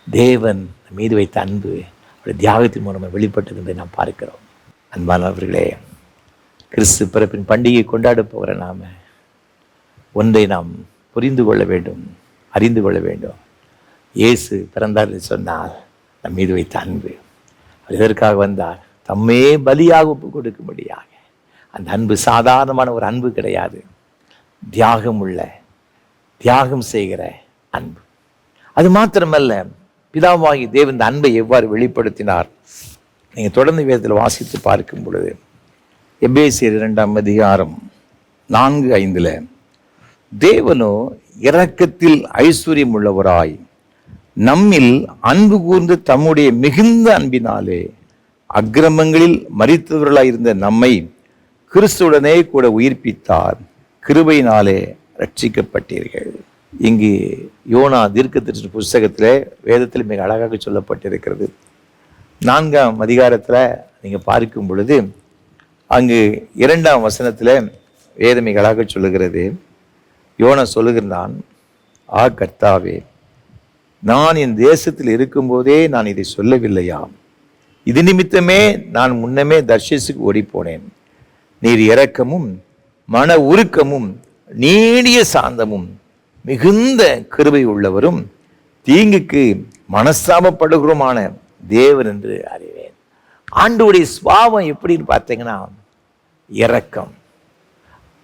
தேவன் மீது வைத்த அன்பு அவருடைய தியாகத்தின் மூலமாக வெளிப்பட்டது என்பதை நாம் பார்க்கிறோம். அன்பானவர்களே, கிறிஸ்து பிறப்பின் பண்டிகை கொண்டாட போகிற நாம் ஒன்றை நாம் புரிந்து கொள்ள வேண்டும், அறிந்து கொள்ள வேண்டும். இயேசு பிறந்தார் என்று சொன்னால் நம் மீது வைத்த அன்பு. அவர் எதற்காக வந்தார்? தம்மே பலியாக ஒப்பு கொடுக்கும்படியாக. அந்த அன்பு சாதாரணமான ஒரு அன்பு கிடையாது, தியாகம் செய்கிற அன்பு. அது மாத்திரமல்ல, பிதாவாகி தேவன் இந்த அன்பை எவ்வாறு வெளிப்படுத்தினார் நீங்கள் தொடர்ந்து வேதத்தில் வாசித்து பார்க்கும் பொழுது, எபேசியர் 2ஆம் அதிகாரம் 4-5 தேவனோ இரக்கத்தில் ஐஸ்வர்யம் உள்ளவராய் நம்மில் அன்பு கூர்ந்து தம்முடைய மிகுந்த அன்பினாலே அக்கிரமங்களில் மரித்தவர்களாய் இருந்த நம்மை கிறிஸ்துவுடனே கூட உயிர்ப்பித்தார், கிருபையினாலே ரட்சிக்கப்பட்டீர்கள். இங்கு யோனா தீர்க்கதரிசன புஸ்தகத்தில் வேதத்தில் மிக அழகாக சொல்லப்பட்டிருக்கிறது. 4ஆம் அதிகாரத்தில் நீங்கள் பார்க்கும் பொழுது அங்கு 2ஆம் வசனத்தில் வேதம் மிக அழகாக சொல்லுகிறது. யோனா சொல்லுகிறான், கர்த்தாவே, நான் என் தேசத்தில் இருக்கும்போதே நான் இதை சொல்லவில்லையா? இது நிமித்தமே நான் முன்னமே தர்ஷீசுக்கு ஓடிப்போனேன். நீர் இரக்கமும் மன உருக்கமும் நீடிய சாந்தமும் மிகுந்த கிருபை உள்ளவரும் தீங்குக்கு மனஸ்தாபப்படுகிறோமான தேவன் என்று அறிவேன். ஆண்டவருடைய சுபாவம் எப்படின்னு பார்த்தீங்கன்னா, இரக்கம்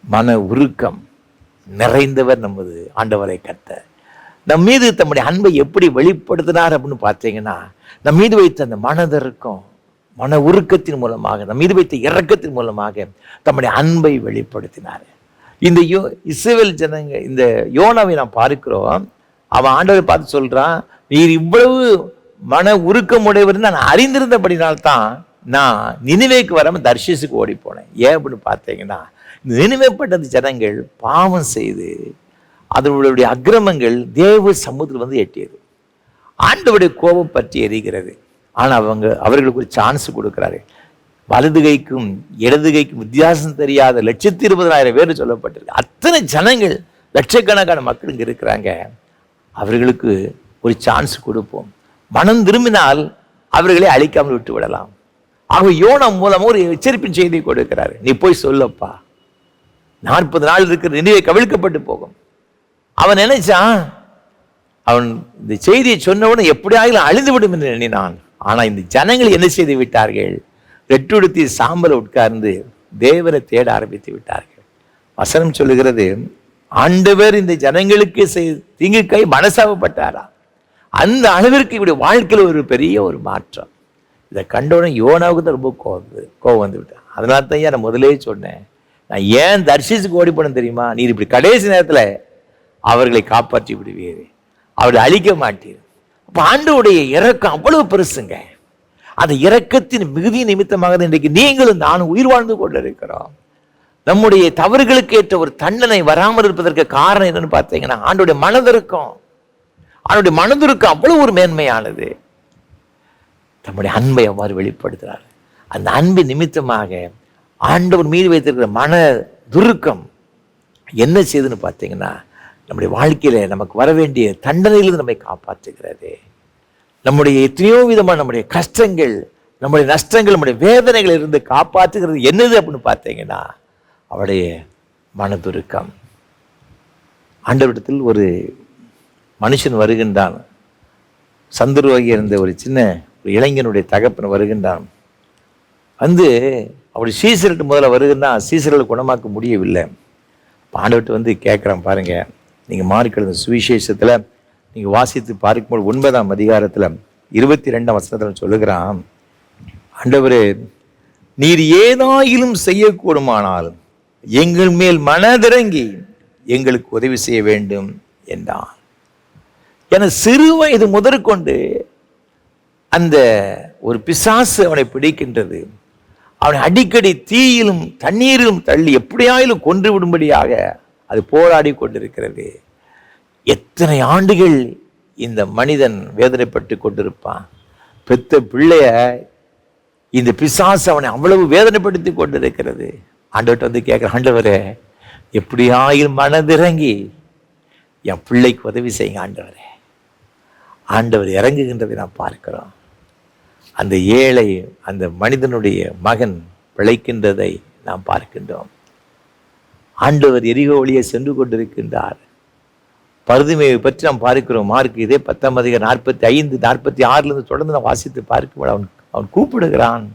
மன உருக்கம் நிறைந்தவர் நமது ஆண்டவரை கர்த்தர். நம் மீது தம்முடைய அன்பை எப்படி வெளிப்படுத்தினார் அப்படின்னு பார்த்தீங்கன்னா, நம் மீது வைத்த அந்த மனதிற்கும் மன உருக்கத்தின் மூலமாக, நம் மீது வைத்த இரக்கத்தின் மூலமாக தம்முடைய அன்பை வெளிப்படுத்தினார். இந்த இஸ்ரவேல் ஜனங்க, இந்த யோனாவை நாம் பார்க்கிறோம். அவன் ஆண்டவரை பார்த்து சொல்றான், நீர் இவ்வளவு மன உருக்கம் உடையவர் நான் அறிந்திருந்தபடினால்தான் நான் நினிவேக்கு வராம தர்ஷீசுக்கு ஓடி போனேன். ஏன் அப்படின்னு பார்த்தீங்கன்னா, நினிவேப்பட்ட ஜனங்கள் பாவம் செய்து அதனுடைய அக்கிரமங்கள் தேவ சமூகத்தில் வந்து எட்டியது. ஆண்டவருடைய கோபம் பற்றி எரிகிறது. ஆனால் அவர்களுக்கு ஒரு சான்ஸ் கொடுக்குறாரு. வலது கைக்கும் இடது கைக்கும் வித்தியாசம் தெரியாத 120,000 பேர் சொல்லப்பட்டிருக்கு. அத்தனை ஜனங்கள், லட்சக்கணக்கான மக்கள் இங்கே இருக்கிறாங்க. அவர்களுக்கு ஒரு சான்ஸ் கொடுப்போம். மனம் திரும்பினால் அவர்களை அழிக்காமல் விட்டு விடலாம். ஆக யோனா மூலமாக ஒரு எச்சரிப்பின் செய்தியை கொடுக்கிறாரு. நீ போய் சொல்லப்பா, 40 நாள் இருக்கிற நினைவை கவிழ்க்கப்பட்டு போகும். அவன் நினைச்சான், அவன் இந்த செய்தியை சொன்னவுடன் எப்படியாவது அழிந்து விடும் என்று எண்ணினான். ஆனா இந்த ஜனங்கள் என்ன செய்து விட்டார்கள்? ரெட்டுடுத்தி சாம்பல் உட்கார்ந்து தேவரை தேட ஆரம்பித்து விட்டார்கள். வசனம் சொல்லுகிறது, ஆண்டவர் இந்த ஜனங்களுக்கு தீங்குக்கை மனசாபப்பட்டாரா. அந்த அளவிற்கு இப்படி வாழ்க்கையில் ஒரு பெரிய ஒரு மாற்றம். இதை கண்டவுடன் யோனாவுக்கு தான் ரொம்ப கோபம் வந்து விட்டான். அதனால தான் நான் முதலே சொன்னேன், நான் ஏன் தர்ஷீசுக்கு ஓடி போனேன் தெரியுமா? நீர் இப்படி கடைசி நேரத்தில் அவர்களை காப்பாற்றி விடுவீர், அவர்களை அழிக்க மாட்டீர். அப்போ ஆண்டவருடைய இரக்கம் அவ்வளவு பெருசுங்க. அந்த இரக்கத்தின் மிகுதி நிமித்தமாக இன்றைக்கு நீங்களும் நானும் உயிர் வாழ்ந்து கொண்டு இருக்கிறோம். நம்முடைய தவறுகளுக்கு ஏற்ற ஒரு தண்டனை வராமல் இருப்பதற்கு காரணம் என்னன்னு பார்த்தீங்கன்னா, ஆண்டவருடைய மனதிருக்கம். அவனுடைய மனதிருக்கம் அவ்வளவு ஒரு மேன்மையானது. தம்முடைய அன்பை அவ்வாறு வெளிப்படுத்துகிறார். அந்த அன்பின் நிமித்தமாக ஆண்டவர் மீது வைத்திருக்கிற மன துருக்கம் என்ன செய்யுதுன்னு பார்த்தீங்கன்னா, நம்முடைய வாழ்க்கையில நமக்கு வர வேண்டிய தண்டனையிலிருந்து நம்மை காப்பாற்றுகிறது. நம்முடைய எத்தனையோ விதமான நம்முடைய கஷ்டங்கள், நம்முடைய நஷ்டங்கள், நம்முடைய வேதனைகள் இருந்து காப்பாற்றுகிறது என்னது அப்படின்னு பார்த்தீங்கன்னா, அவருடைய மனதுருக்கம். ஆண்டவரிடத்தில் ஒரு மனுஷன் வருகின்றான். சந்துருவாகி இருந்த ஒரு சின்ன ஒரு இளைஞனுடைய தகப்பன் வருகின்றான். வந்து அவருடைய சீசர்கிட்ட முதல்ல வருகின்றான். சீசர்களை குணமாக்க முடியவில்லை. ஆண்டவர்கிட்ட வந்து கேட்குறான், பாருங்க, நீங்கள் மார்க் சுவிசேஷத்தில் நீங்கள் வாசித்து பார்க்கும்போது 9ஆம் அதிகாரத்தில் 22ஆம் வசனத்தில் சொல்லுகிறான், ஆண்டவரே, நீர் ஏதாயிலும் செய்யக்கூடுமானால் எங்கள் மேல் மனதிறங்கி எங்களுக்கு உதவி செய்ய வேண்டும் என்றான். என சிறு வயது முதற்கொண்டு அந்த ஒரு பிசாசு அவனை பிடிக்கின்றது. அவனை அடிக்கடி தீயிலும் தண்ணீரிலும் தள்ளி எப்படியாயிலும் கொன்று விடும்படியாக அது போராடி கொண்டிருக்கிறது. எத்தனை ஆண்டுகள் இந்த மனிதன் வேதனைப்பட்டு கொண்டிருப்பான். பெத்த பிள்ளைய இந்த பிசாசு அவனை அவ்வளவு வேதனைப்படுத்தி கொண்டிருக்கிறது. ஆண்டவர்கிட்ட வந்து கேட்குற, ஆண்டவரே, எப்படியாயிலும் மனதிறங்கி என் பிள்ளைக்கு உதவி செய்யுங்க ஆண்டவரே. ஆண்டவர் இறங்குகின்றதை நாம் பார்க்கிறோம். அந்த ஏழை, அந்த மனிதனுடைய மகன் பிழைக்கின்றதை நாம் பார்க்கின்றோம். ஆண்டவர் எரிகோ வழியே சென்று கொண்டிருக்கின்றார். பருதுமையை பற்றி நாம் பார்க்கிறோம். மார்க் இதே 10ஆம் அதிகாரம் 45, 46 தொடர்ந்து நாம் வாசித்து பார்க்கும்போது அவன் கூப்பிடுகிறான்,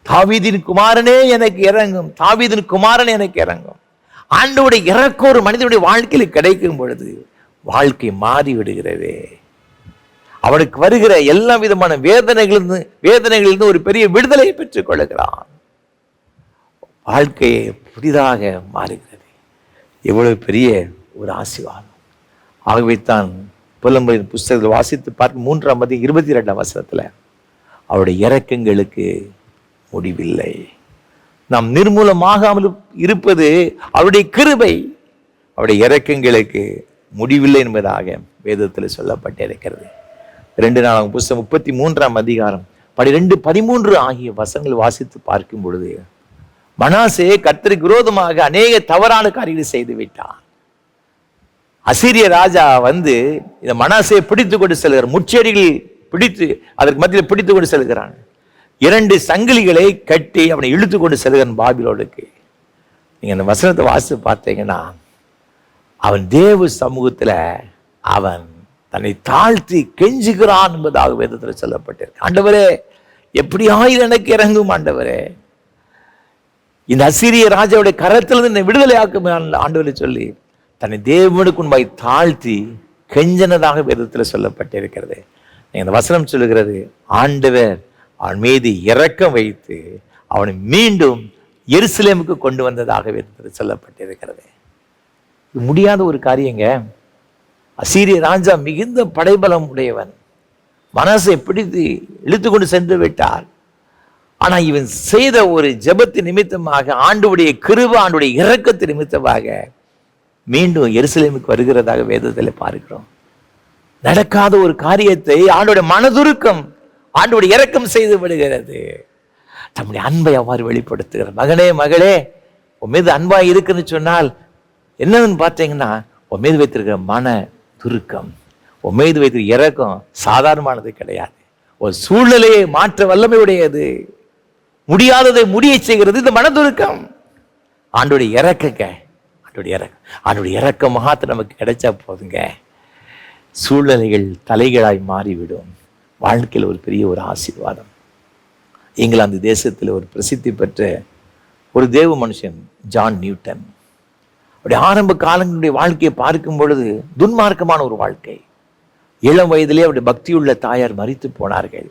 தாவீதின் குமாரனே எனக்கு இறங்கும், தாவீதின் குமாரனே எனக்கு இறங்கும். ஆண்டவருடைய இறக்கம் ஒரு மனிதனுடைய வாழ்க்கையில் கிடைக்கும் பொழுது வாழ்க்கை மாறி விடுகிறது. அவனுக்கு வருகிற எல்லா விதமான வேதனைகளிலிருந்து ஒரு பெரிய விடுதலையை பெற்றுக் கொள்ளுகிறான். வாழ்க்கையை புதிதாக மாறுகிறது. எவ்வளவு பெரிய ஒரு ஆசீர்வாதம். ஆகவே தான் புலம்பலின் புஸ்தகத்தில் வாசித்து பார்க்கும் 3ஆம் அதிகாரம் 22ஆம் வசனத்தில் அவருடைய இரக்கங்களுக்கு முடிவில்லை. நாம் நிர்மூலமாகாமல் இருப்பது அவருடைய கிருபை. அவருடைய இரக்கங்களுக்கு முடிவில்லை என்பதாக வேதத்தில் சொல்லப்பட்டிருக்கிறது. 2 நாளாகும் புஸ்தகம் 33ஆம் அதிகாரம் 12, 13 ஆகிய வசனங்கள் வாசித்து பார்க்கும் பொழுது, மனாசே கர்த்தருக்கு விரோதமாக அநேக தவறான காரியங்களை செய்து விட்டான். அசீரிய ராஜா வந்து இந்த மனாசையை பிடித்து கொண்டு செல்கிறார். முச்செடிகள் பிடித்து அதற்கு மத்தியில் பிடித்து கொண்டு செல்கிறான். 2 சங்கிலிகளை கட்டி அவனை இழுத்து கொண்டு செல்கிறான் பாபிலோனுக்கு. நீங்க அந்த வசனத்தை வாசித்து பார்த்தீங்கன்னா, அவன் தேவ சமூகத்துல அவன் தன்னை தாழ்த்தி கெஞ்சுகிறான் என்பதாக வேதத்தில் சொல்லப்பட்டிருக்கு. ஆண்டவரே, எப்படியாயிரம் எனக்கு இறங்கும் ஆண்டவரே, இந்த அசீரிய ராஜாவுடைய கரத்திலிருந்து என்னை விடுதலை ஆக்கும் ஆண்டவரை சொல்லி தன்னை தேவனுக்கு முன்பாய் தாழ்த்தி கெஞ்சனதாக வேதத்தில் சொல்லப்பட்டிருக்கிறது. இந்த வசனம் சொல்லுகிறது, ஆண்டவர் அவன் மீது இரக்கம் வைத்து அவனை மீண்டும் எருசலேமுக்கு கொண்டு வந்ததாக வேதத்தில் சொல்லப்பட்டிருக்கிறது. இது முடியாத ஒரு காரியங்க. அசீரிய ராஜா மிகுந்த படைபலம் உடையவன், மனசை பிடித்து இழுத்து கொண்டு சென்று விட்டார். ஆனா இவன் செய்த ஒரு ஜெபத்து நிமித்தமாக, ஆண்டவருடைய கிருபை, ஆண்டவருடைய இரக்கத்து நிமித்தமாக மீண்டும் எருசலேமுக்கு வருகிறதாக வேதத்தில் பார்க்கிறோம். நடக்காத ஒரு காரியத்தை ஆண்டவருடைய மனதுருக்கம், ஆண்டவருடைய இரக்கம் செய்து விடுகிறது. தம்முடைய அன்பை அவ்வாறு வெளிப்படுத்துகிறார். மகனே மகளே, உன் மீது அன்பா இருக்குன்னு சொன்னால் என்னன்னு பார்த்தீங்கன்னா, உன் மீது வைத்திருக்கிற மன துருக்கம், உன் மீது வைத்திருக்கிற இரக்கம் சாதாரணமானது கிடையாது. ஒரு சூழ்நிலையை மாற்ற வல்லமை உடையது. முடியாததை முடிய செய்கிறது இந்த மனதுருக்கம். ஆண்டோடைய இறக்கங்க, ஆண்டோடைய இறக்க மகாத்து நமக்கு கிடைச்சா போதுங்க, சூழ்நிலைகள் தலைகளாய் மாறிவிடும். வாழ்க்கையில் ஒரு பெரிய ஒரு ஆசீர்வாதம். இங்கிலாந்து தேசத்தில் ஒரு பிரசித்தி பெற்ற ஒரு தேவ மனுஷன் ஜான் நியூட்டன். அப்படி ஆரம்ப காலங்களுடைய வாழ்க்கையை பார்க்கும் பொழுது துன்மார்க்கமான ஒரு வாழ்க்கை. இளம் வயதிலே அவருடைய பக்தியுள்ள தாயார் மரித்து போனார்கள்.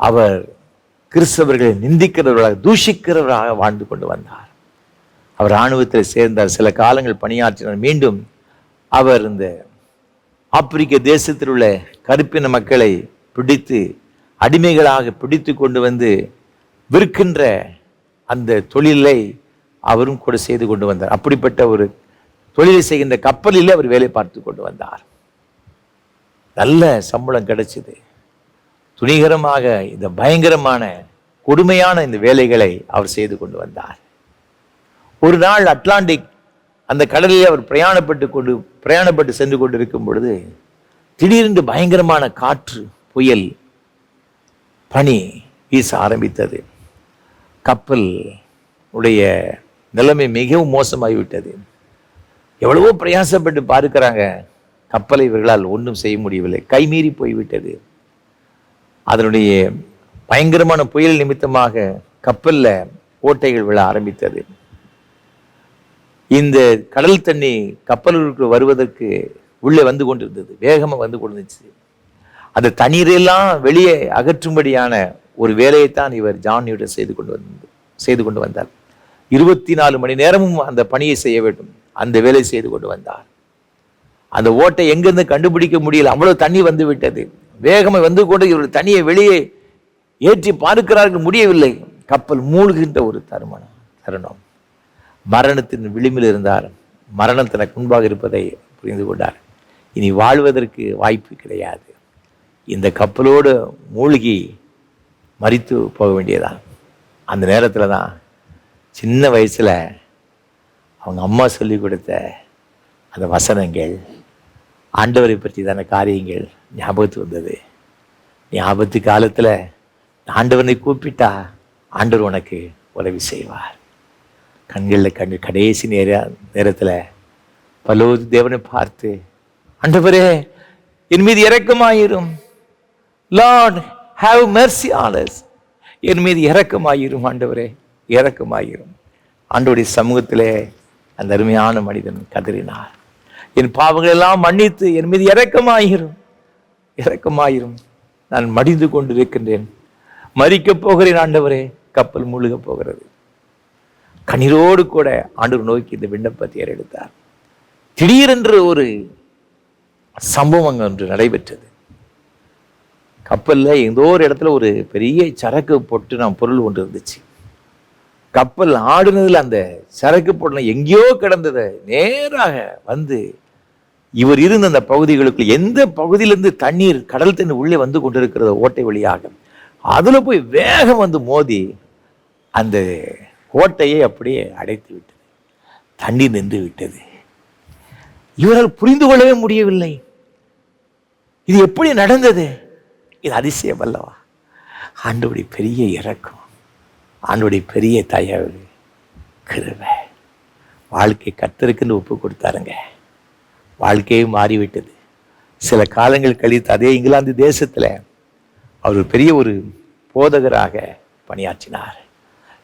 அவர் கிறிஸ்தவர்களை நிந்திக்கிறவர்களாக, தூஷிக்கிறவராக வாழ்ந்து கொண்டு வந்தார். அவர் இராணுவத்தில் சேர்ந்தார், சில காலங்கள் பணியாற்றினார். மீண்டும் அவர் இந்த ஆப்பிரிக்க தேசத்தில் உள்ள கருப்பின மக்களை பிடித்து அடிமைகளாக பிடித்து கொண்டு வந்து விற்கின்ற அந்த தொழிலை அவரும் கூட செய்து கொண்டு வந்தார். அப்படிப்பட்ட ஒரு தொழிலை செய்கின்ற கப்பலிலே அவர் வேலை பார்த்து கொண்டு வந்தார். நல்ல சம்பளம் கிடைச்சது. துணிகரமாக இந்த பயங்கரமான கொடுமையான இந்த வேலைகளை அவர் செய்து கொண்டு வந்தார். ஒரு நாள் அட்லாண்டிக் அந்த கடலில் அவர் பிரயாணப்பட்டு சென்று கொண்டு இருக்கும் பொழுது திடீரென்று பயங்கரமான காற்று, புயல், பனி வீச ஆரம்பித்தது. கப்பல் உடைய நிலைமை மிகவும் மோசமாகிவிட்டது. எவ்வளவோ பிரயாசப்பட்டு பார்க்கிறாங்க, கப்பலை இவர்களால் ஒன்றும் செய்ய முடியவில்லை. கைமீறி போய்விட்டது. அதனுடைய பயங்கரமான புயல் நிமித்தமாக கப்பல்ல ஓட்டைகள் விழ ஆரம்பித்தது. இந்த கடல் தண்ணி கப்பலுக்கு வருவதற்கு உள்ளே வந்து கொண்டிருந்தது, வேகமாக வந்து கொண்டிருந்துச்சு. அந்த தண்ணீரெல்லாம் வெளியே அகற்றும்படியான ஒரு வேலையைத்தான் இவர் ஜான் நியூட்டன் செய்து கொண்டு வந்தார். 24 மணி நேரமும் அந்த பணியை செய்ய வேண்டும். அந்த வேலை செய்து கொண்டு வந்தார். அந்த ஓட்டை எங்கிருந்து கண்டுபிடிக்க முடியல, அவ்வளவு தண்ணி வந்து விட்டது. வேகமாக வந்து கொண்டு இவர் தண்ணியை வெளியே ஏற்றி பார்க்கிறார்கள், முடியவில்லை. கப்பல் மூழ்கின்ற ஒரு தருணம். மரணத்தின் விளிம்பில் இருந்தார். மரணம் தனக்கு முன்பாக இருப்பதை புரிந்து கொண்டார். இனி வாழ்வதற்கு வாய்ப்பு கிடையாது. இந்த கப்பலோடு மூழ்கி மரித்து போக வேண்டியதான். அந்த நேரத்தில் தான் சின்ன வயசில் அவங்க அம்மா சொல்லி கொடுத்த அந்த வசனங்கள், ஆண்டவரை பற்றிதான காரியங்கள் ஞாபகத்து வந்தது. நீ ஆபத்து காலத்தில் ஆண்டவனை கூப்பிட்டா ஆண்டவர் உனக்கு உதவி செய்வார். கண்களில் கடைசி நேரத்தில் பலோது தேவனை பார்த்து, ஆண்டவரே என் மீது இரக்கமாயிரும், Lord have mercy on us, என் மீது இரக்கமாயிரும் ஆண்டவரே, இரக்கமாயிரும். ஆண்டவருடைய சமூகத்திலே அந்த அருமையான மனிதன் கதறினார், என் பாவங்கள் எல்லாம் மன்னித்து என் மீது இரக்கமாயிரும், நான் மடிந்து கொண்டிருக்கின்றேன், மரிக்கப் போகிறேன் ஆண்டவரே, கப்பல் முழுக போகிறது. கண்ணீரோடு கூட ஆண்டவர் நோக்கி இந்த விண்ணப்பத்தை ஏறெடுத்தார். திடீரென்று ஒரு சம்பவம் ஒன்று நடைபெற்றது. கப்பல்ல ஏதோ ஒரு இடத்துல ஒரு பெரிய சரக்கு பொட்டு பொருள் ஒன்று இருந்துச்சு. கப்பல் ஆடுனதுல அந்த சரக்கு பொருள் எங்கேயோ கிடந்ததை நேராக வந்து இவர் இருந்த அந்த பகுதிகளுக்குள், எந்த பகுதியிலிருந்து தண்ணீர் கடல் தண்ணீர் உள்ளே வந்து கொண்டிருக்கிறது ஓட்டை வழியாக, அதுல போய் வேகம் வந்து மோதி அந்த ஓட்டையை அப்படியே அடைத்து விட்டது. தண்ணீர் நின்று விட்டது. இவரால் புரிந்து கொள்ளவே முடியவில்லை, இது எப்படி நடந்தது? இது அதிசயம் அல்லவா? ஆண்டவருடைய பெரிய இரக்கம், ஆண்டவருடைய பெரிய தயவு, கிருபை. வாழ்க்கை கர்த்தருக்குன்னு ஒப்பு கொடுத்தாருங்க. வாழ்க்கையே மாறிவிட்டது. சில காலங்கள் கழித்து அதே இங்கிலாந்து தேசத்தில் அவர் பெரிய ஒரு போதகராக பணியாற்றினார்.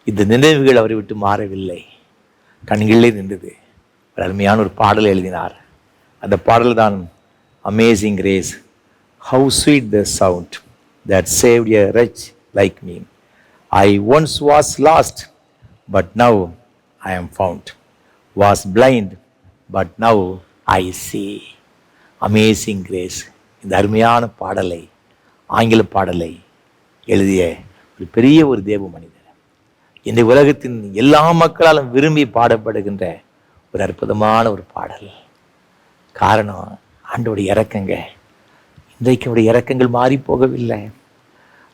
இந்த நினைவுகள் அவரை விட்டு மாறவில்லை, கண்களிலே நின்றது. ஒரு அருமையான ஒரு பாடல் எழுதினார். அந்த பாடல் தான் amazing grace, how sweet the sound that saved a wretch like me. I once was lost, but now I am found. Was blind, but now I see. Amazing grace. இந்த அருமையான பாடலை, ஆங்கில பாடலை எழுதிய ஒரு பெரிய ஒரு தேவ மனிதர், இந்த உலகத்தின் எல்லா மக்களாலும் விரும்பி பாடப்படுகின்ற ஒரு அற்புதமான ஒரு பாடல். காரணம் ஆண்டவருடைய இரக்கங்க. இன்றைக்கு அவருடைய இரக்கங்கள் மாறி போகவில்லை.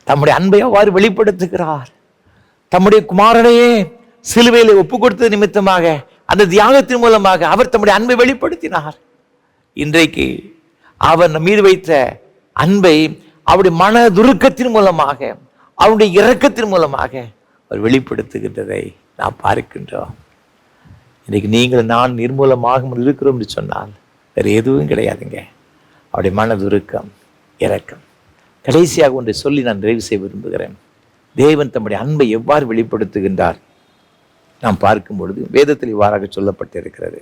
தம்முடைய அன்பை அவ்வாறு வெளிப்படுத்துகிறார். தம்முடைய குமாரனையே சிலுவையிலே ஒப்பு கொடுத்தது நிமித்தமாக, அந்த தியாகத்தின் மூலமாக அவர் தம்முடைய அன்பை வெளிப்படுத்தினார். இன்றைக்கு அவர் நம் மீது வைத்த அன்பை அவருடைய மன துருக்கத்தின் மூலமாக, அவருடைய இரக்கத்தின் மூலமாக அவர் வெளிப்படுத்துகின்றதை நாம் பார்க்கின்றோம். இன்றைக்கு நீங்கள் நான் நிர்மூலமாக இருக்கிறோம் என்று சொன்னால் வேறு எதுவும் கிடையாதுங்க. அவருடைய மன துருக்கம், இரக்கம். கடைசியாக ஒன்றை சொல்லி நான் நிறைவு செய்ய விரும்புகிறேன். தேவன் தம்முடைய அன்பை எவ்வாறு வெளிப்படுத்துகின்றார் நாம் பார்க்கும் பொழுது வேதத்தில் இவ்வாறாக சொல்லப்பட்டிருக்கிறது.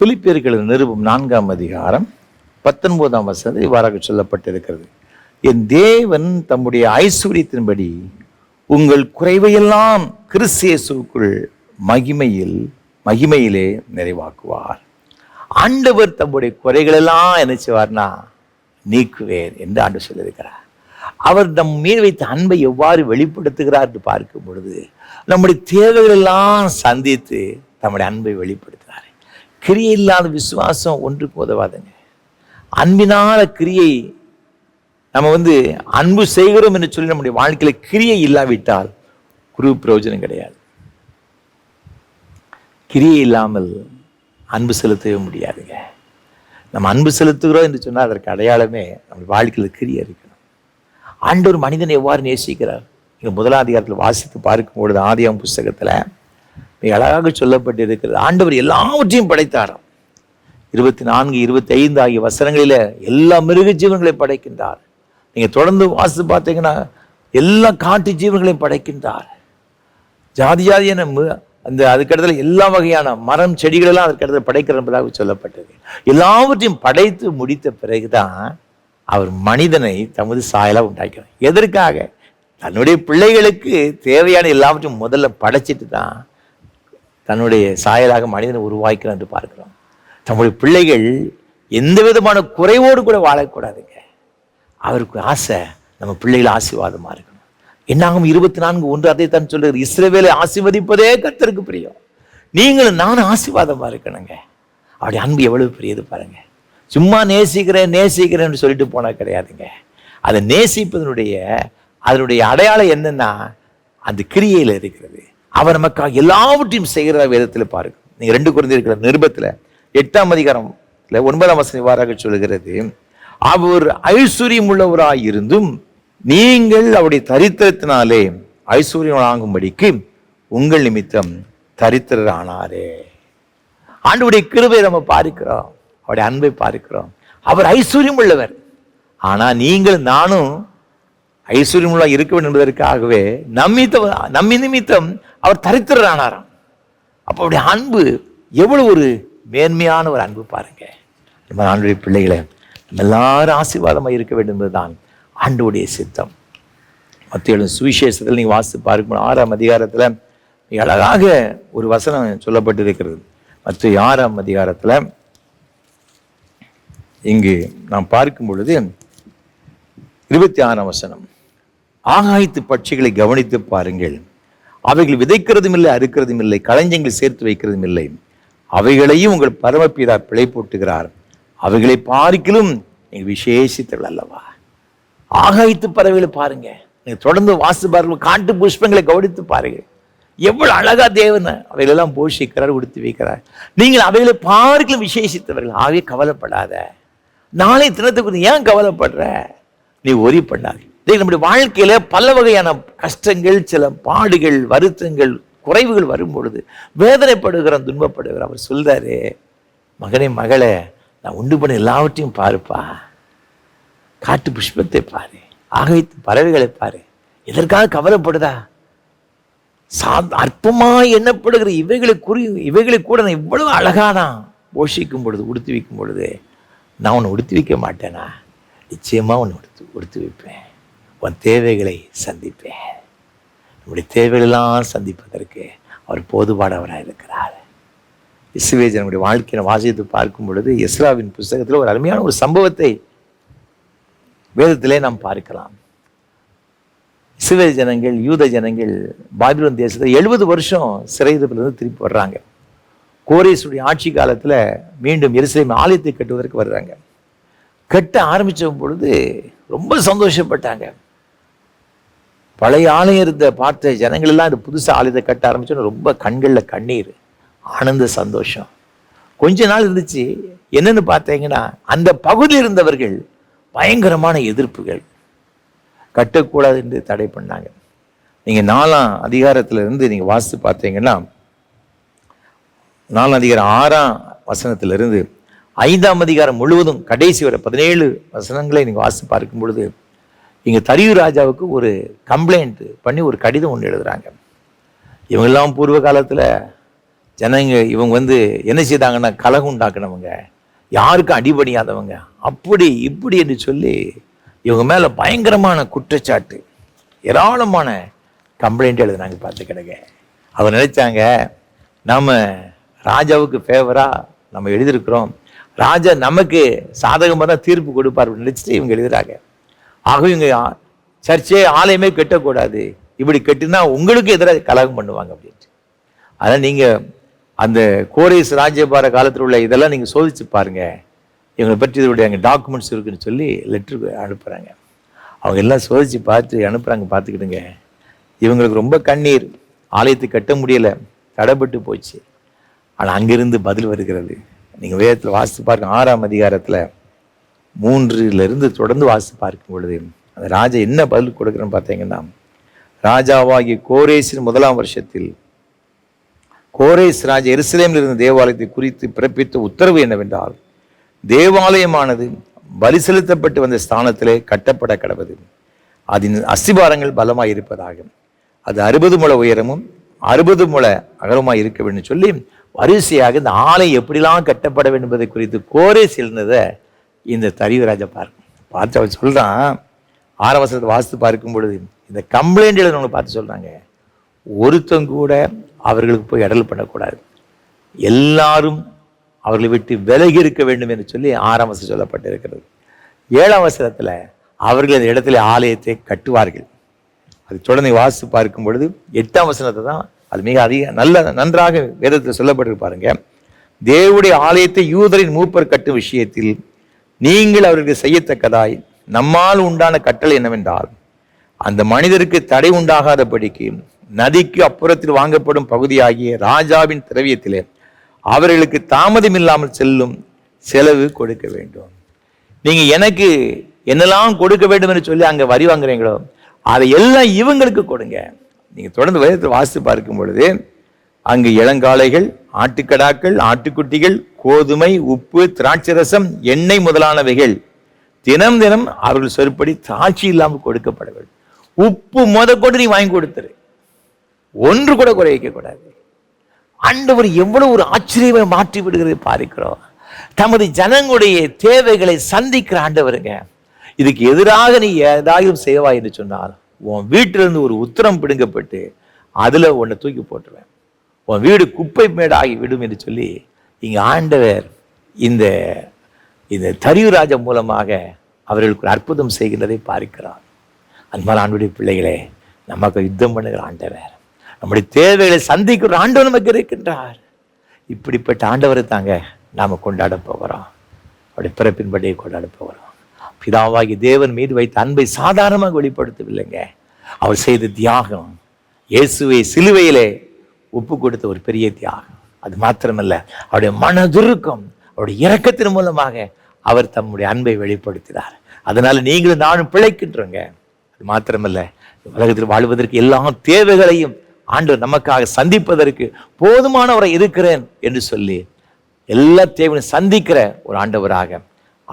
பிலிப்பியர்களின் நிருபம் 4ஆம் அதிகாரம் 19ஆம் வசனம் இவ்வாறாக சொல்லப்பட்டிருக்கிறது. என் தேவன் தம்முடைய ஐஸ்வரியத்தின்படி உங்கள் குறைவையெல்லாம் கிறிஸ்து இயேசுவுக்குள் மகிமையிலே நிறைவாக்குவார். ஆண்டவர் தம்முடைய குறைகளெல்லாம் என்ன செய்வார்னா நீக்குவேன் என்று ஆண்டவர் சொல்லியிருக்கிறார். அவர் நம் மீது வைத்த அன்பை எவ்வாறு வெளிப்படுத்துகிறார் என்று பார்க்கும் பொழுது நம்முடைய தேவைகள் எல்லாம் சந்தித்து நம்முடைய அன்பை வெளிப்படுத்துகிறார். கிரியை இல்லாத விசுவாசம் ஒன்றுக்கு உதவாதுங்க. அன்பினால கிரியை, நம்ம அன்பு செய்கிறோம் என்று சொல்லி நம்முடைய வாழ்க்கையில கிரியை இல்லாவிட்டால் குரு பிரயோஜனம் கிடையாது. கிரியை இல்லாமல் அன்பு செலுத்தவே முடியாதுங்க. நம்ம அன்பு செலுத்துகிறோம் என்று சொன்னால் அதற்கு அடையாளமே நம்ம வாழ்க்கையில் கிரியை இருக்கணும். ஆண்டவர் மனிதனை எவ்வாறு நேசிக்கிறார் இங்கே 1ஆம் அதிகாரத்தில் வாசித்து பார்க்கும்பொழுது ஆதியாகமம் புஸ்தகத்தில் மிக அழகாக சொல்லப்பட்டிருக்கிறது. ஆண்டவர் எல்லாவற்றையும் படைத்தாராம். 24, 25 ஆகிய வசனங்களில் எல்லா மிருக ஜீவன்களை படைக்கின்றார். நீங்கள் தொடர்ந்து வாசித்து பார்த்தீங்கன்னா எல்லா காட்டு ஜீவன்களையும் படைக்கின்றார். ஜாதி ஜாதியான அந்த அதுக்கடுத்துல எல்லா வகையான மரம் செடிகளெல்லாம் அதுக்கடுத்து படைக்கிற என்பதாக சொல்லப்பட்டது. எல்லாவற்றையும் படைத்து முடித்த பிறகுதான் அவர் மனிதனை தமது சாயலாக உண்டாக்கிறார். எதற்காக? தன்னுடைய பிள்ளைகளுக்கு தேவையான எல்லாவற்றையும் முதல்ல படைச்சிட்டு தான் தன்னுடைய சாயலாக மனிதனை உருவாக்கிறார் என்று பார்க்கிறோம். தம்முடைய பிள்ளைகள் எந்த விதமான குறைவோடு கூட வாழக்கூடாதுங்க. அவருக்கு ஆசை நம்ம பிள்ளைகள் ஆசீர்வாதமாக இருக்கணும். என்னாகும் 24:1 அதைத்தான் சொல்றாரு, இஸ்ரவேலை ஆசீர்வதிப்பதே கர்த்தருக்கு பிரியம். நீங்களும் நானும் ஆசீர்வாதமாக இருக்கணுங்க. அவருடைய அன்பு எவ்வளவு பெரியது பாருங்க. சும்மா நேசிக்கிறேன்னு சொல்லிட்டு போனா கிடையாதுங்க. அதை அதனுடைய அடையாளம் என்னன்னா அந்த கிரியையில் இருக்கிறது. அவர் நமக்காக எல்லாவற்றையும் செய்கிறதா வேதத்தில் பாருங்க. நீங்க 2 கொரிந்தியர் நிருபத்தில் 8ஆம் அதிகாரம் 9ஆம் வசனம் இவ்வாறாக சொல்லுகிறது, அவர் ஐஸ்வர்யம் உள்ளவராயிருந்தும் நீங்கள் அவருடைய தரித்திரத்தினாலே ஐஸ்வர்யம் வாங்கும்படிக்கு உங்கள் நிமித்தம் தரித்திரர் ஆனாரே. ஆண்டவருடைய கிருபையை நம்ம பார்க்கிறோம், அவருடைய அன்பை பார்க்கிறோம். அவர் ஐஸ்வர்யம் உள்ளவர். ஆனா நீங்கள் நானும் ஐஸ்வர்யம் உள்ள இருக்க வேண்டும் என்பதற்காகவே நம்மி நிமித்தம் அவர் தரித்திரர் ஆனாராம். அப்போ அவருடைய அன்பு எவ்வளவு ஒரு மேன்மையான ஒரு அன்பு பாருங்க. நம்ம ஆண்டவருடைய பிள்ளைகளை நம்ம எல்லாரும் ஆசீர்வாதமாக இருக்க வேண்டும் என்பதுதான் ஆண்டவருடைய சித்தம். மத்தேயு சுவிசேஷத்தில் நீங்கள் வாசித்து பார்க்கும் 6ஆம் அதிகாரத்தில் அழகாக ஒரு வசனம் சொல்லப்பட்டிருக்கிறது. மத்தேயு 6ஆம் அதிகாரத்தில் இங்கு நாம் பார்க்கும் பொழுது 26ஆம் வசனம், ஆகாயத்து பட்சிகளை கவனித்து பாருங்கள், அவைகள் விதைக்கிறதும் இல்லை, அறுக்கிறதும் இல்லை, களஞ்சியங்கள் சேர்த்து வைக்கிறதும் இல்லை, அவைகளையும் உங்கள் பரமபிதா பிழை போட்டுகிறார், அவைகளை பார்க்கிலும் நீங்கள் விசேஷித்தவர்கள் அல்லவா. ஆகாயத்து பறவைகளை பாருங்க, நீங்க தொடர்ந்து வாசித்து பாருங்க. காட்டு புஷ்பங்களை கவனித்து பாருங்க, எவ்வளவு அழகா தேவன் அவைகளெல்லாம் போஷிக்கிறார், உடுத்தி வைக்கிறார். நீங்கள் அவைகளை பார்க்கலும் விசேஷித்தவர்கள். ஆகவே கவலைப்படாத. நாளை தினத்துக்கு ஏன் கவலைப்படுற? நீ ஒரி பண்ணாது. நம்முடைய வாழ்க்கையில பல வகையான கஷ்டங்கள், சில பாடுகள், வருத்தங்கள், குறைவுகள் வரும் பொழுது வேதனைப்படுகிறோம், துன்பப்படுகிறோம். அவர் சொல்றாரு, மகனே மகளே, நான் உண்டு பண்ண எல்லாவற்றையும் பாருப்பா, காட்டு புஷ்பத்தை பாரு, ஆகாயத்து பறவைகளை பாரு, எதற்காக கவலைப்படுதா? அற்பமாய் எண்ணப்படுகிற இவைகளை கூட நான் இவ்வளவு அழகானா போஷிக்கும் பொழுது, உடுத்தி வைக்கும் பொழுது, நான் உன்னை உடுத்தி வைக்க மாட்டேனா? நிச்சயமா உன்னை உடுத்தி வைப்பேன், உன் தேவைகளை சந்திப்பேன். நம்முடைய தேவைகளெல்லாம் சந்திப்பதற்கு அவர் போதுபாடவராக இருக்கிறார். இஸ்ரவேல் ஜனங்களுடைய வாழ்க்கையை வாசித்து பார்க்கும் பொழுது எஸ்ராவின் புஸ்தகத்தில் ஒரு அருமையான ஒரு சம்பவத்தை வேதத்திலே நாம் பார்க்கலாம். இஸ்ரவேல் ஜனங்கள், யூத ஜனங்கள் பாபிலோன் தேசத்தில் 70 வருஷம் சிறையிலிருந்து திருப்பி வர்றாங்க. கோரேசுடைய ஆட்சி காலத்தில் மீண்டும் எருசலேம் ஆலயத்தை கட்டுவதற்கு வர்றாங்க. கட்ட ஆரம்பித்த பொழுது ரொம்ப சந்தோஷப்பட்டாங்க. பழைய ஆலயம் இருந்த பார்த்த ஜனங்கள் எல்லாம் இந்த புதுசு ஆலயத்தை கட்ட ஆரம்பிச்சோன்னு ரொம்ப கண்களில் கண்ணீர், ஆனந்த சந்தோஷம். கொஞ்ச நாள் இருந்துச்சு. என்னன்னு பார்த்தீங்கன்னா, அந்த பகுதியில் இருந்தவர்கள் பயங்கரமான எதிர்ப்புகள், கட்டக்கூடாது என்று தடை பண்ணாங்க. நீங்கள் 4ஆம் அதிகாரத்திலிருந்து நீங்கள் வாசித்து பார்த்தீங்கன்னா, 4ஆம் அதிகாரம் 6ஆம் வசனத்திலிருந்து 5ஆம் அதிகாரம் முழுவதும் கடைசி வரை 17 வசனங்களை நீங்கள் வாசித்து பார்க்கும் பொழுது, இங்கே தரியு ராஜாவுக்கு ஒரு கம்ப்ளைண்ட் பண்ணி ஒரு கடிதம் ஒன்று எழுதுறாங்க. இவங்கெல்லாம் பூர்வ காலத்தில் ஜனங்க இவங்க என்ன செய்தாங்கன்னா, கலகம் உண்டாக்குனவங்க, யாருக்கும் அடிபடியாதவங்க, அப்படி இப்படி என்று சொல்லி இவங்க மேலே பயங்கரமான குற்றச்சாட்டு, ஏராளமான கம்ப்ளைண்ட் எழுதுனாங்க. பார்த்து கிடங்க. அவங்க நினைச்சாங்க, நம்ம ராஜாவுக்கு ஃபேவராக நம்ம எழுதியிருக்கிறோம், ராஜா நமக்கு சாதகமாக தான் தீர்ப்பு கொடுப்பார் அப்படின்னு நினச்சிட்டு இவங்க எழுதுறாங்க. ஆகவே இவங்க சர்ச்சே ஆலயமே கட்டக்கூடாது, இப்படி கட்டினா உங்களுக்கு எதிராக கலகம் பண்ணுவாங்க அப்படின்ட்டு. அதனால் நீங்கள் அந்த கோரேஸ் ராஜ்யபார காலத்தில் உள்ள இதெல்லாம் நீங்கள் சோதிச்சு பாருங்க, இவங்களை பற்றி இதோடைய அங்கே டாக்குமெண்ட்ஸ் இருக்குன்னு சொல்லி லெட்ரு அனுப்புகிறாங்க. அவங்க எல்லாம் சோதிச்சு பார்த்து அனுப்புகிறாங்க. பார்த்துக்கிடுங்க, இவங்களுக்கு ரொம்ப கண்ணீர், ஆலயத்தை கட்ட முடியலை, தடைப்பட்டு போச்சு. ஆனால் அங்கிருந்து பதில் வருகிறது. நீங்கள் வேதத்தில் வாசித்து பாருங்க, 6ஆம் அதிகாரத்தில் 3 தொடர்ந்து வாசித்து பார்க்கும் பொழுது அந்த ராஜா என்ன பதில் கொடுக்குறேன்னு பார்த்தீங்கன்னா, ராஜாவாகிய கோரேசின் 1ஆம் வருஷத்தில் கோரேஸ் ராஜா எருசலேமில் இருந்த தேவாலயத்தை குறித்து பிறப்பித்த உத்தரவு என்னவென்றால், தேவாலயமானது பலி செலுத்தப்பட்டு வந்த ஸ்தானத்திலே கட்டப்பட கடவது, அதன் அஸ்திபாரங்கள் பலமாய் இருப்பதாக, அது 60 முழ உயரமும் 60 முழ அகலமாய் இருக்க வேண்டும் சொல்லி வரிசையாக இந்த ஆலயம் எப்படிலாம் கட்டப்பட வேண்டும் என்பதை குறித்து கோரேஸ் இருந்ததை இந்த தரியு ராஜா பார்த்து அவர் சொல்றான். 6ஆம் வசனத்தை வாசித்து பார்க்கும் பொழுது இந்த கம்ப்ளைண்ட் எழுதுனவங்க பார்த்து சொல்றாங்க, ஒருத்தங்க கூட அவர்களுக்கு போய் இடல் பண்ணக்கூடாது, எல்லாரும் அவர்களை விட்டு விலகி இருக்க வேண்டும் என்று சொல்லி 6ஆம் வசனம் சொல்லப்பட்டிருக்கிறது. 7ஆம் வசனத்தில் அவர்கள் அந்த இடத்துல ஆலயத்தை கட்டுவார்கள். அது தொடர்ந்து வாசித்து பார்க்கும் பொழுது 8ஆம் வசனத்தை தான் அது மிக நன்றாக வேதத்தில் சொல்லப்பட்டிருக்கு பாருங்க. தேவனுடைய ஆலயத்தை யூதரின் மூப்பர் கட்டும் விஷயத்தில் நீங்கள் அவர்களுக்கு செய்யத்தக்கதாய் நம்மால் உண்டான கட்டளை என்னவென்றால், அந்த மனிதருக்கு தடை உண்டாகாதபடிக்கு நதிக்கு அப்புறத்தில் வாங்கப்படும் பகுதியாகிய ராஜாவின் திரவியத்திலே அவர்களுக்கு தாமதம் இல்லாமல் செல்லும் செலவு கொடுக்க வேண்டும். நீங்க எனக்கு என்னெல்லாம் கொடுக்க வேண்டும் என்று சொல்லி அங்க வரி வாங்குறீங்களோ அதை எல்லாம் இவங்களுக்கு கொடுங்க. நீங்க தொடர்ந்து வேதத்தை வாசித்து பார்க்கும் பொழுது அங்கு இளங்காளைகள், ஆட்டுக்கடாக்கள், ஆட்டுக்குட்டிகள், கோதுமை, உப்பு, திராட்சை ரசம், எண்ணெய் முதலானவைகள் தினம் தினம் அவர்கள் சொற்படி தாட்சி இல்லாமல் கொடுக்கப்பட வேண்டும். உப்பு கொண்டு நீ வாங்கி கொடுத்துரு, ஒன்று கூட குறை வைக்க கூடாது. ஆண்டவர் எவ்வளவு ஒரு ஆச்சரியத்தை மாற்றி விடுகிறது பார்க்கிறோம். தமது ஜனங்களுடைய தேவைகளை சந்திக்கிற ஆண்டவருங்க. இதுக்கு எதிராக நீ ஏதாவது செய்வாய் என்று சொன்னால் உன் வீட்டிலிருந்து ஒரு உத்தரம் பிடுங்கப்பட்டு அதுல உன்னை தூக்கி போட்டுருவேன், உன் வீடு குப்பை மேடாகி விடும் என்று சொல்லி இங்க ஆண்டவர் இந்த தரியு ராஜா மூலமாக அவர்களுக்கு ஒரு அற்புதம் செய்கின்றதை பார்க்கிறார். அன்பான ஆண்டுடைய பிள்ளைகளே, நமக்கு யுத்தம் பண்ணுகிற ஆண்டவர், நம்முடைய தேவைகளை சந்திக்கிற ஆண்டவர் நமக்கு இருக்கின்றார். இப்படிப்பட்ட ஆண்டவரை தாங்க நாம கொண்டாட போகிறோம். அவருடைய பிறப்பின்படியை கொண்டாட போகிறோம். பிதாவாகி தேவன் மீது வைத்த அன்பை சாதாரணமாக வெளிப்படுத்தவில்லைங்க. அவர் செய்த தியாகம், இயேசுவை சிலுவையிலே ஒப்பு கொடுத்த ஒரு பெரிய தியாகம். அது மாத்திரமல்ல, அவருடைய மனதுருக்கம், அவருடைய இரக்கத்தின் மூலமாக அவர் தம்முடைய அன்பை வெளிப்படுத்தினார். அதனால நீங்களும் நானும் பிழைக்கின்றோங்க. அது மாத்திரமல்ல, உலகத்தில் வாழ்வதற்கு எல்லா தேவைகளையும் ஆண்டவர் நமக்காக சந்திப்பதற்கு போதுமானவரை இருக்கிறேன் என்று சொல்லி எல்லா தேவையும் சந்திக்கிற ஒரு ஆண்டவராக,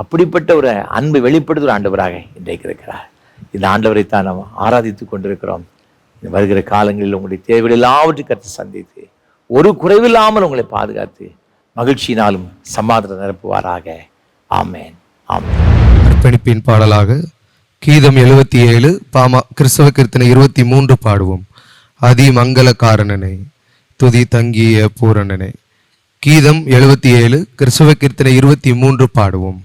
அப்படிப்பட்ட ஒரு அன்பை வெளிப்படுத்துகிற ஆண்டவராக இன்றைக்கு இருக்கிறார். இந்த ஆண்டவரை தான் நாம் ஆராதித்து கொண்டிருக்கிறோம். வருகிற காலங்களில் உங்களுடைய தேவைகள் எல்லாவற்றையும் கற்று சந்தித்து ஒரு குறைவில்லாமல் உங்களை பாதுகாத்து மகிழ்ச்சியினாலும் சமாதானம் நிரப்புவாராக. ஆமேன், ஆமேன். அர்ப்பணிப்பின் பாடலாக கீதம் 77 கிறிஸ்தவ கீர்த்தனை 23 பாடுவோம். அதி மங்களகாரணனை துதி தங்கிய பூரணனை. கீதம் 77 கிறிஸ்தவ கீர்த்தனை 23 பாடுவோம்.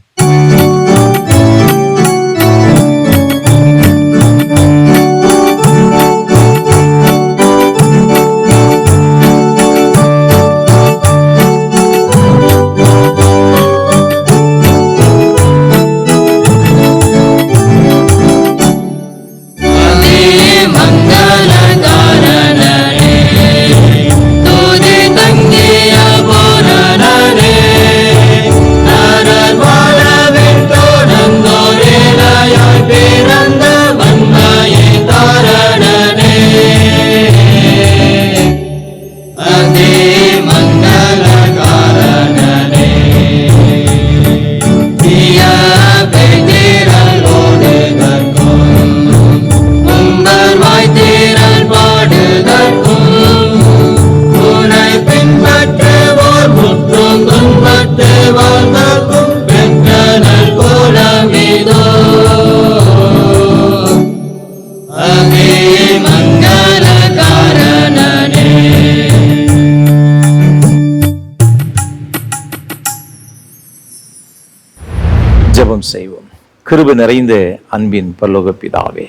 ஜெபம் செய்வோம். கிருபை நிறைந்த அன்பின் பரலோக பிதாவே,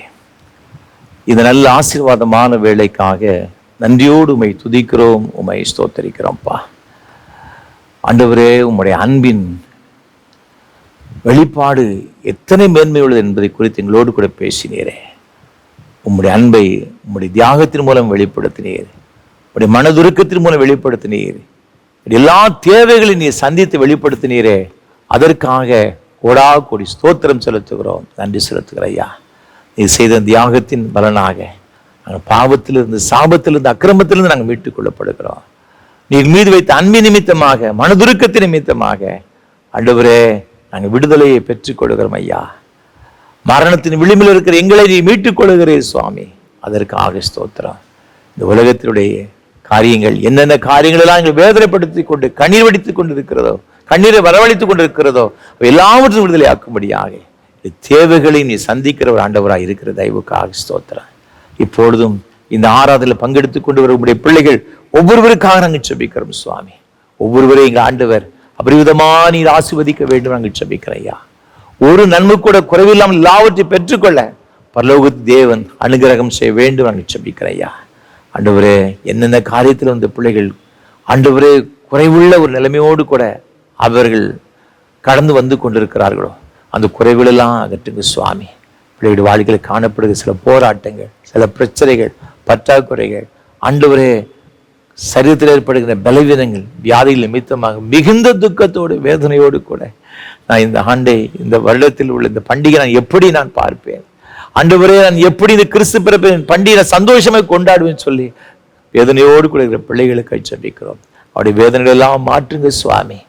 இந்த நல்ல ஆசீர்வாதமான வேளைக்காக நன்றியோடு உம்மை துதிக்கிறோம், உம்மை ஸ்தோத்தரிக்கிறோம்ப்பா. ஆண்டவரே, உம்முடைய அன்பின் வெளிப்பாடு எத்தனை மேன்மை உள்ளது என்பதை குறித்து எங்களோடு கூட பேசினீரே. உம்முடைய அன்பை உம்முடைய தியாகத்தின் மூலம் வெளிப்படுத்தினீர், உம்முடைய மனதுருக்கத்தின் மூலம் வெளிப்படுத்தினீர், எல்லா தேவைகளையும் நீர் சந்தித்து வெளிப்படுத்தினீரே. அதற்காக கோடா கோடி ஸ்தோத்திரம் செலுத்துகிறோம், நன்றி செலுத்துகிற ஐயா. நீ செய்த தியாகத்தின் பலனாக நாங்கள் பாவத்திலிருந்து, சாபத்திலிருந்து, அக்கிரமத்திலிருந்து நாங்கள் மீட்டுக் கொள்ளப்படுகிறோம். நீர் மீது வைத்த அன்பின் நிமித்தமாக, மனதுருக்கத்தின் நிமித்தமாக ஆண்டவரே நாங்கள் விடுதலையை பெற்றுக் கொள்கிறோம் ஐயா. மரணத்தின் விளிம்பில் இருக்கிற எங்களை நீ மீட்டுக் கொள்கிறே சுவாமி, அதற்காக ஸ்தோத்திரம். இந்த உலகத்தினுடைய காரியங்கள், என்னென்ன காரியங்கள் எல்லாம் எங்களை வேதனைப்படுத்தி கொண்டு கண்ணீர் வடித்துக் கொண்டு இருக்கிறதோ, கண்ணீரை வரவழைத்துக் கொண்டிருக்கிறதோ, எல்லாவற்றும் விடுதலை ஆக்கும்படியாக தேவைகளை நீ சந்திக்கிற ஒரு ஆண்டவராக இருக்கிற தயவுக்காக ஸ்தோத்திரம். இப்பொழுதும் இந்த ஆராதனையில் பங்கெடுத்துக் கொண்டு வரக்கூடிய பிள்ளைகள் ஒவ்வொருவருக்காக நாங்கள் ஜெபிக்கிறோம் சுவாமி. ஒவ்வொருவரையும் எங்கள் ஆண்டவர் அபரிவிதமா நீர் ஆசீர்வதிக்க வேண்டும் நாங்கள் ஜெபிக்கிறோம் ஐயா. ஒரு நன்மை கூட குறைவில்லாமல் எல்லாவற்றையும் பெற்றுக்கொள்ள பரலோக தேவன் அனுகிரகம் செய்ய வேண்டும் நாங்கள் ஜெபிக்கிறோம் ஐயா. ஆண்டவரே, என்னென்ன காரியத்தில் இந்த பிள்ளைகள் ஆண்டவரே குறைவுள்ள ஒரு நிலைமையோடு கூட அவர்கள் கடந்து வந்து கொண்டிருக்கிறார்களோ, அந்த குறைவுகளெல்லாம் அகற்றுங்க சுவாமி. பிள்ளைகளுடைய வாழ்க்கையில் காணப்படுகிற சில போராட்டங்கள், சில பிரச்சனைகள், பற்றாக்குறைகள், ஆண்டவரே சரீரத்தில் ஏற்படுகிற பலவீனங்கள், வியாதிகள் நிமித்தமாக மிகுந்த துக்கத்தோடு வேதனையோடு கூட நான் இந்த ஆண்டை, இந்த வருடத்தில் உள்ள இந்த பண்டிகை நான் எப்படி நான் பார்ப்பேன், ஆண்டவரே நான் எப்படி இந்த கிறிஸ்து பிறப்பின் பண்டிகை சந்தோஷமாக கொண்டாடுவேன்னு சொல்லி வேதனையோடு கூட இருக்கிற பிள்ளைகளுக்கு ஜெபிக்கிறோம். அவருடைய வேதனைகள் எல்லாம் மாற்றுங்க சுவாமி.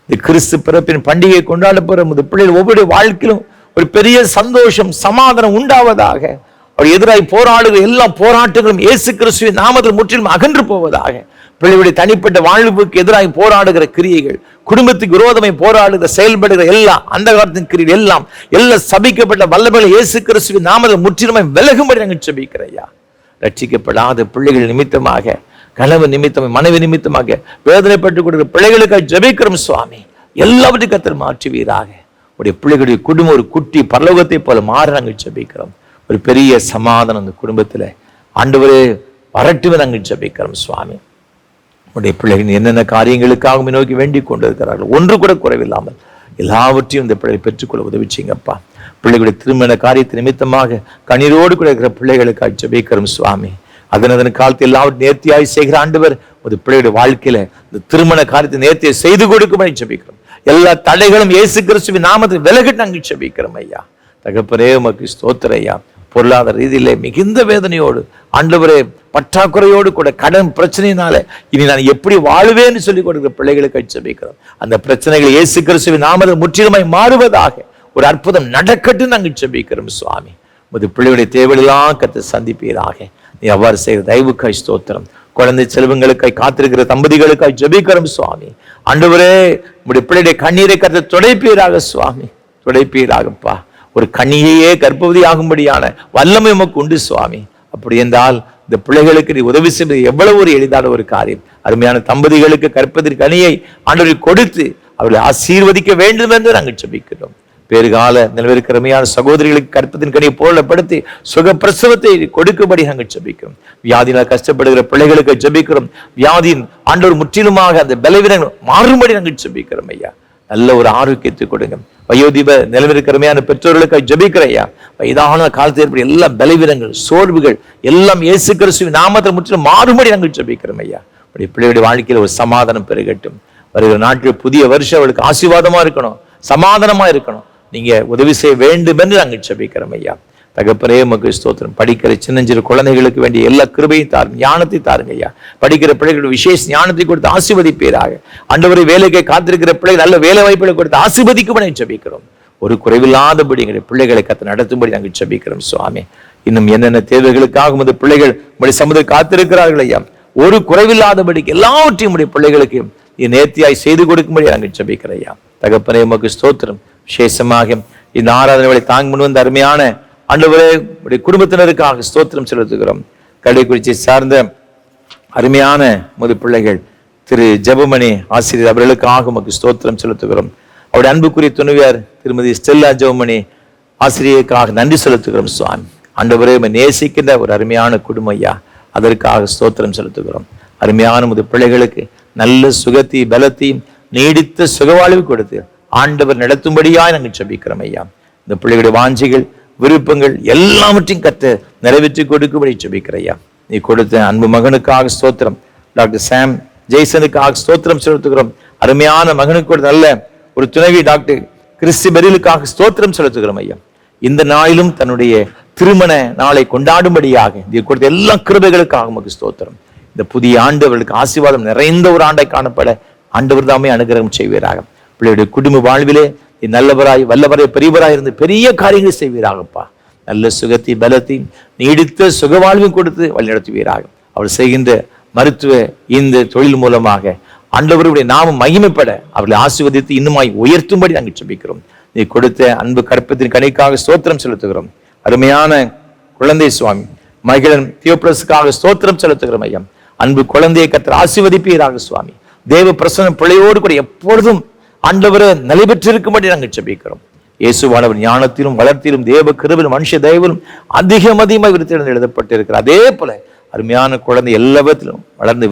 இந்த கிறிஸ்து பிறப்பின் பண்டிகையை கொண்டாட போற பிள்ளைகள் ஒவ்வொரு வாழ்க்கையிலும் ஒரு பெரிய சந்தோஷம், சமாதானம் உண்டாவதாக. அவர் எதிராய் போராடுகிற எல்லா போராட்டங்களும் இயேசு கிறிஸ்துவின் நாமத்தில் முற்றிலும் அகன்று போவதாக. பிள்ளைகளுடைய தனிப்பட்ட வாழ்வுக்கு எதிராக போராடுகிற கிரியைகள், குடும்பத்துக்கு விரோதமாய் போராடுகிற செயல்படுகிற எல்லாம் அந்த காலத்தின் கிரியைகள் எல்லாம் சபிக்கப்பட்ட வல்லமைகளை இயேசு கிறிஸ்துவின் நாமத்தில் முற்றிலுமாய் விலகும்படி நாங்கள் ஜெபிக்கிறோம் ஐயா. ரட்சிக்கப்படாத பிள்ளைகள் நிமித்தமாக, கணவன் நிமித்தமாக, மனைவி நிமித்தமாக வேதனைப்பட்டு கொடுக்கிற பிள்ளைகளுக்காக ஜெபிக்கிறோம் சுவாமி. எல்லாவற்றையும் கர்த்தர் மாற்றுவீராக. உடைய பிள்ளைகளுடைய குடும்பம் ஒரு குட்டி பரலோகத்தை போல மாற நாங்கள் ஜெபிக்கிறோம். ஒரு பெரிய சமாதானம் அந்த குடும்பத்தில் ஆண்டவரே வரட்டுமே நாங்கள் ஜெபிக்கிறோம் சுவாமி. உடைய பிள்ளைகள் என்னென்ன காரியங்களுக்காக நோக்கி வேண்டிக் கொண்டிருக்கிறார்கள், ஒன்று கூட குறைவில்லாமல் எல்லாவற்றையும் இந்த பிள்ளைகளை பெற்றுக்கொள்ள உதவிச்சிங்கப்பா. பிள்ளைகளுடைய திருமண காரியத்தை நிமித்தமாக கண்ணீரோடு கூட இருக்கிற பிள்ளைகளுக்காக ஜெபிக்கிறோம் சுவாமி. அதன் காலத்தில் எல்லாவற்றையும் நேர்த்தியாய் செய்கிற ஆண்டவர் ஒரு பிள்ளையுடைய வாழ்க்கையில இந்த திருமண காரியத்தை நேர்த்தியை செய்து கொடுக்கும்படி ஜெபிக்கிறோம். எல்லா தடைகளும் இயேசு கிறிஸ்துவின் நாமத்தில் விலகிட்டு நாங்கள் ஜெபிக்கிறோம் ஐயா. தகப்பனே, உமக்கு ஸ்தோத்திரம் ஐயா. பொருளாதார ரீதியிலே மிகுந்த வேதனையோடு, ஆண்டவரே பற்றாக்குறையோடு கூட, கடன் பிரச்சனையினால இனி நான் எப்படி வாழுவேன்னு சொல்லி கொடுக்கிற பிள்ளைகளுக்கு ஜெபிக்கிறோம். அந்த பிரச்சனைகள் இயேசு கிறிஸ்துவின் நாமத்தில் முற்றிலுமாய் மாறுவதாக ஒரு அற்புதம் நடக்கட்டும் நாங்கள் ஜெபிக்கிறோம் சுவாமி. உமது பிள்ளைகளுடைய தேவையெல்லாம் கர்த்தர் சந்திப்பீராக. நீ அவ்வாறு செய்கிற தயவுக்காய் ஸ்தோத்திரம். குழந்தை செல்வங்களுக்காய் காத்திருக்கிற தம்பதிகளுக்காய் ஜெபிக்கிறோம் சுவாமி. ஆண்டவரே உம்முடைய பிள்ளையுடைய கண்ணீரை கர்த்தர் துடைப்பீராக சுவாமி, துடைப்பீராகப்பா. ஒரு கண்ணியையே கர்ப்பவதி ஆகும்படியான வல்லமை உமக்கு உண்டு சுவாமி. அப்படி என்றால் இந்த பிள்ளைகளுக்கு நீ உதவி செய்வது எவ்வளவு ஒரு எளிதான ஒரு காரியம். அருமையான தம்பதிகளுக்கு கற்பதின் கனியை ஆண்டவரை கொடுத்து அவர்களை ஆசீர்வதிக்க வேண்டும் என்று நாங்கள் ஜெபிக்கிறோம். பேறுகால நிலவிருக்கிற அருமையான சகோதரிகளுக்கு கற்பதின் கனியை போலப்படுத்தி சுகப்பிரசவத்தை கொடுக்கும்படி நாங்கள் ஜெபிக்கிறோம். வியாதியினால் கஷ்டப்படுகிற பிள்ளைகளுக்கு ஜெபிக்கிறோம். வியாதியின் ஆண்டவர் முற்றிலுமாக அந்த பலவீனங்கள் மாறும்படி நாங்கள் ஜெபிக்கிறோம் ஐயா. நல்ல ஒரு ஆரோக்கியத்தை கொடுங்க. வயோதிப நிலவிருக்கிறமையான பெற்றோர்களுக்கு ஜெபிக்கிறையா. வயதான காலத்தில் ஏற்படும் எல்லா பலவீனங்கள், சோர்வுகள் எல்லாம் இயேசு கிறிஸ்துவின் நாமத்தில் முற்றிலும் மாறுபடி நாங்கள் ஜெபிக்கிறோம் ஐயா. பிள்ளையுடைய வாழ்க்கையில் ஒரு சமாதானம் பெருகட்டும். வருகிற நாட்டில் புதிய வருஷம் அவளுக்கு ஆசீர்வாதமா இருக்கணும், சமாதானமா இருக்கணும். நீங்க உதவி செய்ய வேண்டும் என்று நாங்கள் ஜெபிக்கிறோம் ஐயா. தகப்பனே உமக்கு ஸ்தோத்திரம். படிக்கிற சின்னஞ்சிறு குழந்தைகளுக்கு வேண்டிய எல்லா கிருபையும் தாருங்க, ஞானத்தை தாருங்க ஐயா. படிக்கிற பிள்ளைகளுக்கு விசேஷ ஞானத்தை கொடுத்து ஆசீர்வதிப்பீராக. ஆண்டவரை வேலைக்கு காத்திருக்கிற பிள்ளைகள் நல்ல வேலை வாய்ப்புகளை கொடுத்து ஆசீர்வதிக்கும்படி ஜெபிக்கிறோம். ஒரு குறைவில்லாதபடி எங்களுடைய பிள்ளைகளை கத்து நடத்தும்படி நாங்கள் ஜெபிக்கிறோம் சுவாமி. இன்னும் என்னென்ன தேவைகளுக்காக உமது பிள்ளைகள் உங்களுடைய சமுதாயம் காத்திருக்கிறார்கள் ஐயா. ஒரு குறைவில்லாதபடிக்கு எல்லாவற்றையும் உடைய பிள்ளைகளுக்கு நேர்த்தியாய் செய்து கொடுக்கும்படி நாங்கள் ஜெபிக்கிறோம் ஐயா. தகப்பனே உமக்கு ஸ்தோத்திரம். விசேஷமாக இந்த ஆராதனை தாங்க முன் வந்த அருமையான ஆண்டவரே உடைய குடும்பத்தினருக்காக ஸ்தோத்திரம் செலுத்துகிறோம். கடைக்குறிச்சி சார்ந்த அருமையான முது பிள்ளைகள் திரு ஜெபமணி ஆசிரியர் அவர்களுக்காக உமக்கு ஸ்தோத்திரம் செலுத்துகிறோம். அவருடைய அன்புக்குரிய துணைவியார் திருமதி ஸ்டெல்லா ஜெபமணி ஆசிரியருக்காக நன்றி செலுத்துகிறோம் சுவாமி. ஆண்டவரே நேசிக்கின்ற ஒரு அருமையான குடும்பம் ஐயா, அதற்காக ஸ்தோத்திரம் செலுத்துகிறோம். அருமையான முது பிள்ளைகளுக்கு நல்ல சுகத்தையும் பலத்தையும் நீடித்த சுகவாழ்வு கொடுத்து ஆண்டவர் நடத்தும்படியாய் நாங்கள் ஜெபிக்கிறோம் ஐயா. இந்த பிள்ளைகளுடைய வாஞ்சிகள், விருப்பங்கள் எல்லாவற்றையும் கற்று நிறைவேற்றி கொடுக்கும்படி ஜெபிக்கிறோம் ஐயா. நீ கொடுத்த அன்பு மகனுக்காக ஸ்தோத்திரம். டாக்டர் சாம் ஜெய்சனுக்காக ஸ்தோத்திரம் செலுத்துகிறோம். அருமையான மகனுக்கு கொடுத்த நல்ல ஒரு துணைவி டாக்டர் கிறிஸ்டி பெரிலுக்காக ஸ்தோத்திரம் செலுத்துகிறோம் ஐயா. இந்த நாளிலும் தன்னுடைய திருமண நாளை கொண்டாடும்படியாக நீ கொடுத்த எல்லா கிருபைகளுக்காக உமக்கு ஸ்தோத்திரம். இந்த புதிய ஆண்டு அவர்களுக்கு ஆசீர்வாதம் நிறைந்த ஒரு ஆண்டை காணப்பட ஆண்டவர் தாமே அனுகிரகம் செய்வீராக. பிள்ளையுடைய குடும்ப வாழ்விலே நல்லவராய் வல்லவராய் பெரியவராய் இருந்து பெரிய காரியங்களை செய்வீராகப்பா. நல்ல சுகத்தை பலத்தையும் நீடித்த சுகவாழ்வும் கொடுத்து வழிநடத்துவீராக. அவள் செய்கின்ற மருத்துவ இந்த தொழில் மூலமாக ஆண்டவருடைய நாமம் மகிமைப்பட அவர்களை ஆசீர்வதித்து இன்னுமாய் உயர்த்தும்படி நாங்கள் ஜெபிக்கிறோம். நீ கொடுத்த அன்பு கற்பத்தின் கனிக்காக ஸ்தோத்திரம் செலுத்துகிறோம். அருமையான குழந்தை சுவாமி மகிழன் தியோப்ரஸுக்காக ஸ்தோத்திரம் செலுத்துகிறோம் ஐயா. அன்பு குழந்தையை கர்த்தர் ஆசீர்வதிப்பீராக சுவாமி. தேவ பிரசன்னம் பிள்ளையோடு கூட எப்பொழுதும் ஆண்டவரை நிலைபெற்றிருக்கும்படி நாங்கள் ஜெபிக்கிறோம். இயேசுவானவர் ஞானத்திலும் வளர்த்திலும் தேவ கிருபையிலும் மனுஷ தயவிலும் அதிகமாக விருத்தி அடைந்து எழுதப்பட்டிருக்கிறார். அதே போல அருமையான குழந்தை எல்லாவற்றிலும் வளர்ந்து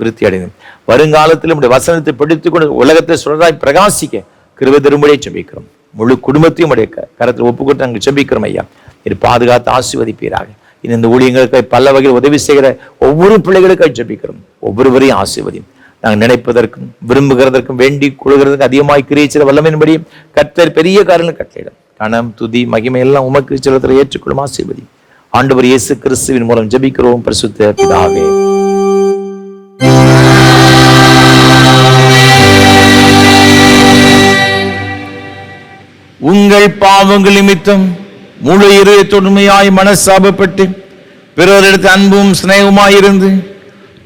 விருத்தி அடைந்து வருங்காலத்திலும் உடைய வசனத்தை பிடித்துக் கொண்டு உலகத்தை சுடராய் பிரகாசிக்க கிருபை தரும்படியை ஜெபிக்கிறோம். முழு குடும்பத்தையும் உடைய கரத்தில் ஒப்புக்கொண்டு நாங்கள் ஜெபிக்கிறோம் ஐயா. இது பாதுகாத்து ஆசீர்வதிப்பீராக. இந்த ஊழியங்களுக்கு பல வகையில் உதவி செய்கிற ஒவ்வொரு பிள்ளைகளுக்காக ஜெபிக்கிறோம். ஒவ்வொருவரையும் ஆசீர்வதியும். நாங்கள் நினைப்பதற்கும் விரும்புகிறதற்கும் வேண்டி கொள்கிறதுக்கு அதிகமாய் கிரியை வல்லமையின்படி கர்த்தர் பெரிய காரியங்கள் கட்டளையிடும். கணம் துதி மகிமை எல்லாம் உமக்கு செலுத்த ஏற்றுக்கொள்ளும் ஆசீர்வதி. ஆண்டவர் இயேசு கிறிஸ்துவின் மூலம் ஜெபிக்கிறோம் பரிசுத்த பிதாவே. உங்கள் பாவங்கள் நிமித்தம் முழு இதயத்தோடுமையாய் மனசாபப்பட்டு பிறரிடத்து அன்பும் சிநேகமாயிருந்து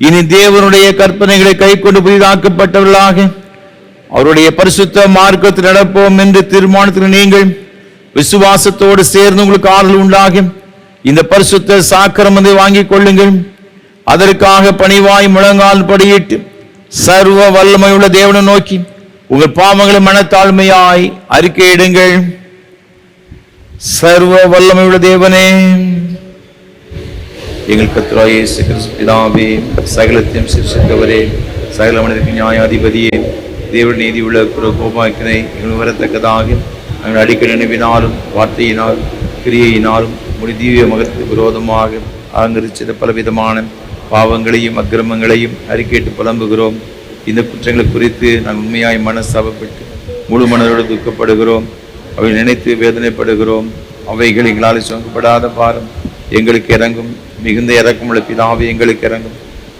இனி தேவனுடைய கற்பனைகளை கை கொண்டு புதிதாக்கப்பட்டவர்களாக அவருடைய பரிசுத்த மார்க்கத்தில் நடப்போம் என்று தீர்மானத்தில் நீங்கள் விசுவாசத்தோடு சேர்ந்து உங்களுக்கு ஆறுதல் உண்டாகும் இந்த பரிசுத்த சாக்கிரமத்தை வாங்கிக் கொள்ளுங்கள். அதற்காக பணிவாய் முழங்கால் படியிட்டு சர்வ வல்லமையுள்ள தேவனை நோக்கி உங்கள் பாவங்களை மனத்தாழ்மையாய் அறிக்கையிடுங்கள். சர்வ வல்லமையுள்ள தேவனே, எங்கள் கர்த்தராகிய இயேசு கிறிஸ்து பிதாவே, சகலத்தையும் சிருஷ்டித்தவரே, சகல மனிதருக்கு நியாயாதிபதியே, தேவ நீதி உள்ள கோபாக்கினை எங்கள் வரத்தக்கதாக நாங்கள் அடிக்கடி நினைவினாலும் வார்த்தையினாலும் கிரியையினாலும் முடிதீவிய மகத்துக்கு விரோதமாக அலங்கரித்த பலவிதமான பாவங்களையும் அக்கிரமங்களையும் அறிக்கையிட்டு புலம்புகிறோம். இந்த குற்றங்களை குறித்து நாங்கள் உண்மையாய் மனசாபப்பட்டு முழு மனதோடு துக்கப்படுகிறோம். அவை நினைத்து வேதனைப்படுகிறோம். அவைகள் எங்களால் சுமக்கப்படாத பாரம் எங்களுக்கு இறங்கும். மிகுந்த இறக்கமுள்ள பிதாவே எங்களுக்கு இறங்கும்.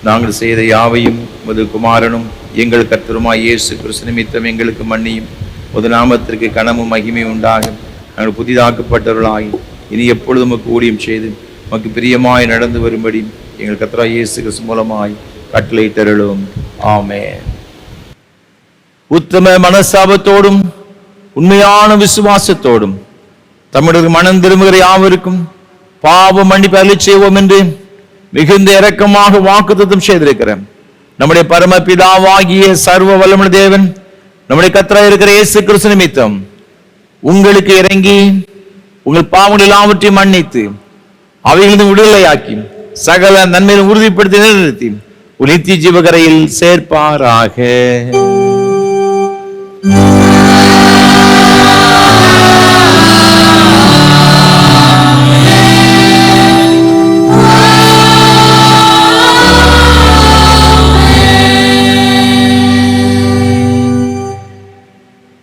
நாங்கள் செய்த யாவையும் உமது குமாரனும் எங்கள் கர்த்தருமாய் இயேசு கிறிஸ்து நிமித்தம் எங்களுக்கு மன்னியும். உமது நாமத்திற்கு கனமும் மகிமை உண்டாகும். நாங்கள் புதிதாக்கப்பட்டவர்களாகி இனி எப்பொழுதும் உமக்கு ஊழியம் செய்து உமக்கு பிரியமாய் நடந்து வரும்படி எங்கள் கர்த்தராகிய இயேசு கிறிஸ்து மூலமாய் கட்டளையிட்டருளும். ஆமென். உத்தம மனஸ்தாபத்தோடும் உண்மையான விசுவாசத்தோடும் தமிழர் மனம் திரும்புகிற யாவருக்கும் பாவ மன்னிப்பு அருளச் செய்வோம் என்று மிகுந்த இரக்கமாக வாக்குத்தத்தம் செய்திருக்கிறேன். நம்முடைய பரமபிதாவாகிய சர்வ வல்லமையுள்ள தேவன் நம்முடைய கர்த்தராய் இருக்கிற இயேசு கிறிஸ்து நிமித்தம் உங்களுக்கு இறங்கி உங்கள் பாவங்கள் எல்லாவற்றையும் மன்னித்து அவைகளின் விடுதலையாக்கி சகல நன்மையை உறுதிப்படுத்தி நிலைநிறுத்தி ஒரு நித்திய ஜீவகரையில் சேர்ப்பாராக.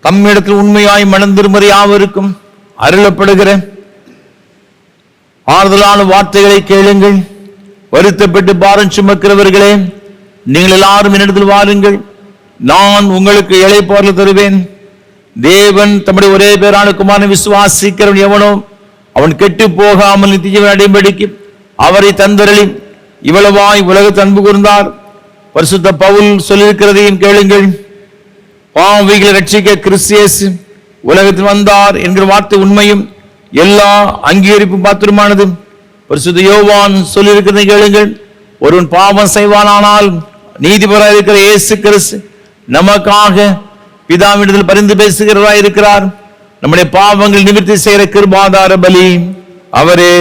தம்மிடத்தில் உண்மையாய் மனம் திரும்புகிற யாவருக்கும் அருளப்படுகிற ஆறுதலான வார்த்தைகளை கேளுங்கள். வருத்தப்பட்டு பாரம் சுமக்கிறவர்களே, நீங்கள் எல்லாரும் என்னிடத்தில் வாருங்கள், நான் உங்களுக்கு இளைப்பாறுதல் தருவேன். தேவன் தம்முடைய ஒரே பேரான குமாரனை விசுவாசிக்கிறவன் எவனோ அவன் கெட்டு போகாமல் நித்திய ஜீவனை அடையும்படிக்கு அவரை தந்தருளி இவ்வளவாய் உலகத்தை அன்பு கூர்ந்தார். பரிசுத்த பவுல் சொல்லியிருக்கிறதையும் கேளுங்கள். பாவிகளை ரட்சிக்க கிறிஸ்து இயேசு உலகத்தில் வந்தார் என்கிற வார்த்தை உண்மையும் எல்லா அங்கீகரிப்பு பாத்திரமானது. பரிசுத்த யோவான் சொல்லியிருக்கிறதை கேளுங்கள். ஒருவன் பாவம் செய்வானானால் நீதிபதியாய் இருக்கிற இயேசு கிறிஸ்து நமக்காக பிதாவிடத்தில் பரிந்து பேசுகிறவராய் இருக்கிறார். நம்முடைய பாவங்கள் நிவர்த்தி செய்கிற கிருபாதார பலி அவரே.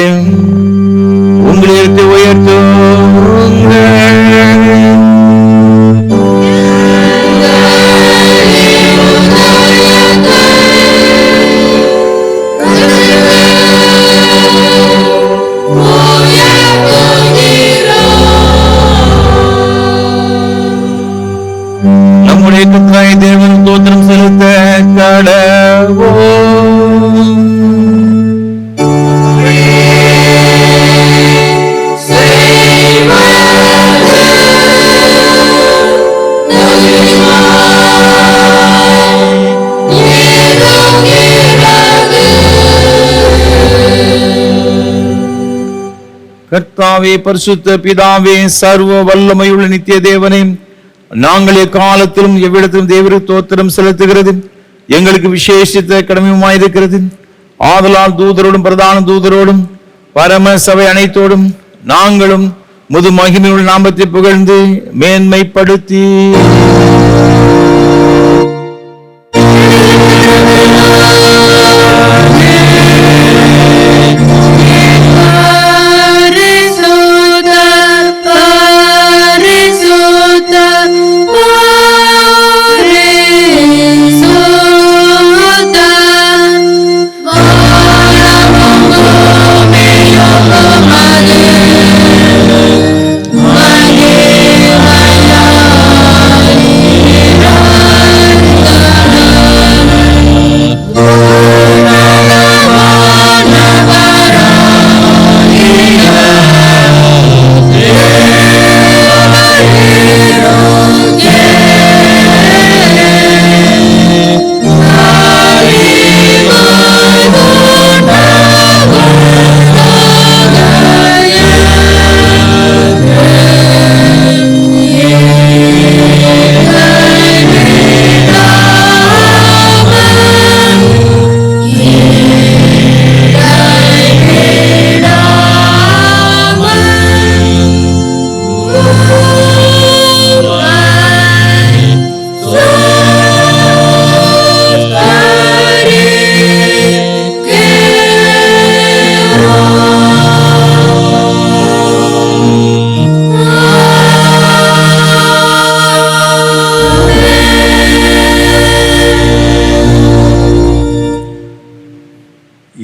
உங்களுக்கு உயர்த்தும் நம்முடைய கர்த்தராகிய தேவன் ஸ்தோத்திரம் செலுத்த கடவோம். கர்த்தாவே, பரிசுத்த பிதாவே, சர்வ வல்லமையுள்ள நித்திய தேவனே, நாங்கள் எக்காலத்திலும் எவ்விடத்திலும் தேவருக்கு தோத்திரம் செலுத்துகிறது எங்களுக்கு விசேஷித்த கடமையுமாயிருக்கிறது. ஆதலால் தூதரோடும் பிரதான தூதரோடும் பரம சபை அனைத்தோடும் நாங்களும் முது மகிமையுள்ள நாமத்தை புகழ்ந்து மேன்மைப்படுத்தி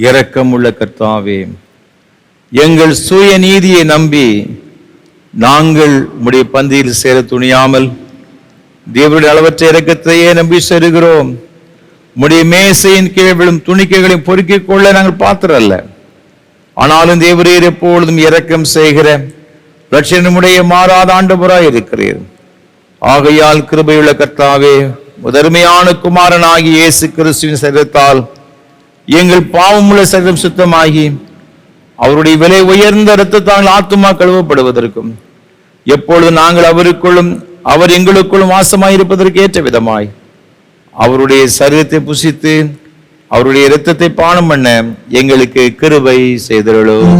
இரக்கமுள்ள கர்த்தாவே, எங்கள் சுய நீதியை நம்பி நாங்கள் உம்முடைய பந்தியில் சேர துணியாமல் தேவனுடைய அளவற்ற இரக்கத்தையே நம்பி செல்கிறோம். உம்முடைய மேசையின் கீழ் விழும் துணிக்கைகளையும் பொறுக்கிக் கொள்ள நாங்கள் பாத்திரல்ல. ஆனாலும் தேவரீர் எப்பொழுதும் இரக்கம் செய்கிற இரட்சகனுடைய மாறாத ஆண்டவராய் இருக்கிறீர். ஆகையால் கிருபையுள்ள கர்த்தாவே, முதன்மையான குமாரனாகி இயேசு கிறிஸ்துவின் சரீரத்தால் எங்கள் பாவமுள்ள சரீரம் சுத்தமாகி அவருடைய விலை உயர்ந்த இரத்தத்தால் ஆத்துமா கழுவப்படுவதற்கும் எப்பொழுது நாங்கள் அவருக்குள்ளும் அவர் எங்களுக்குள்ளும் வாசமாயிருப்பதற்கு ஏற்ற விதமாய் அவருடைய சரீரத்தை புசித்து அவருடைய இரத்தத்தை பானம் பண்ண எங்களுக்கு கிருபை செய்தருளும்.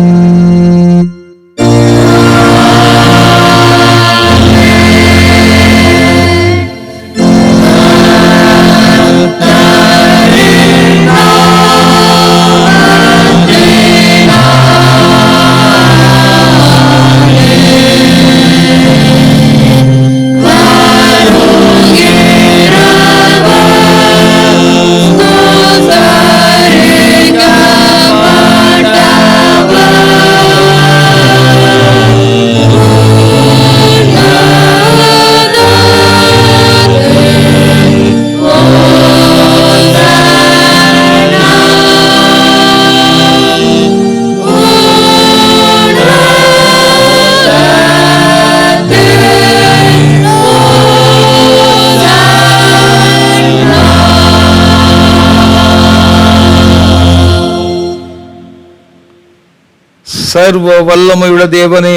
சர்வ வல்லமையுள்ள தேவனே,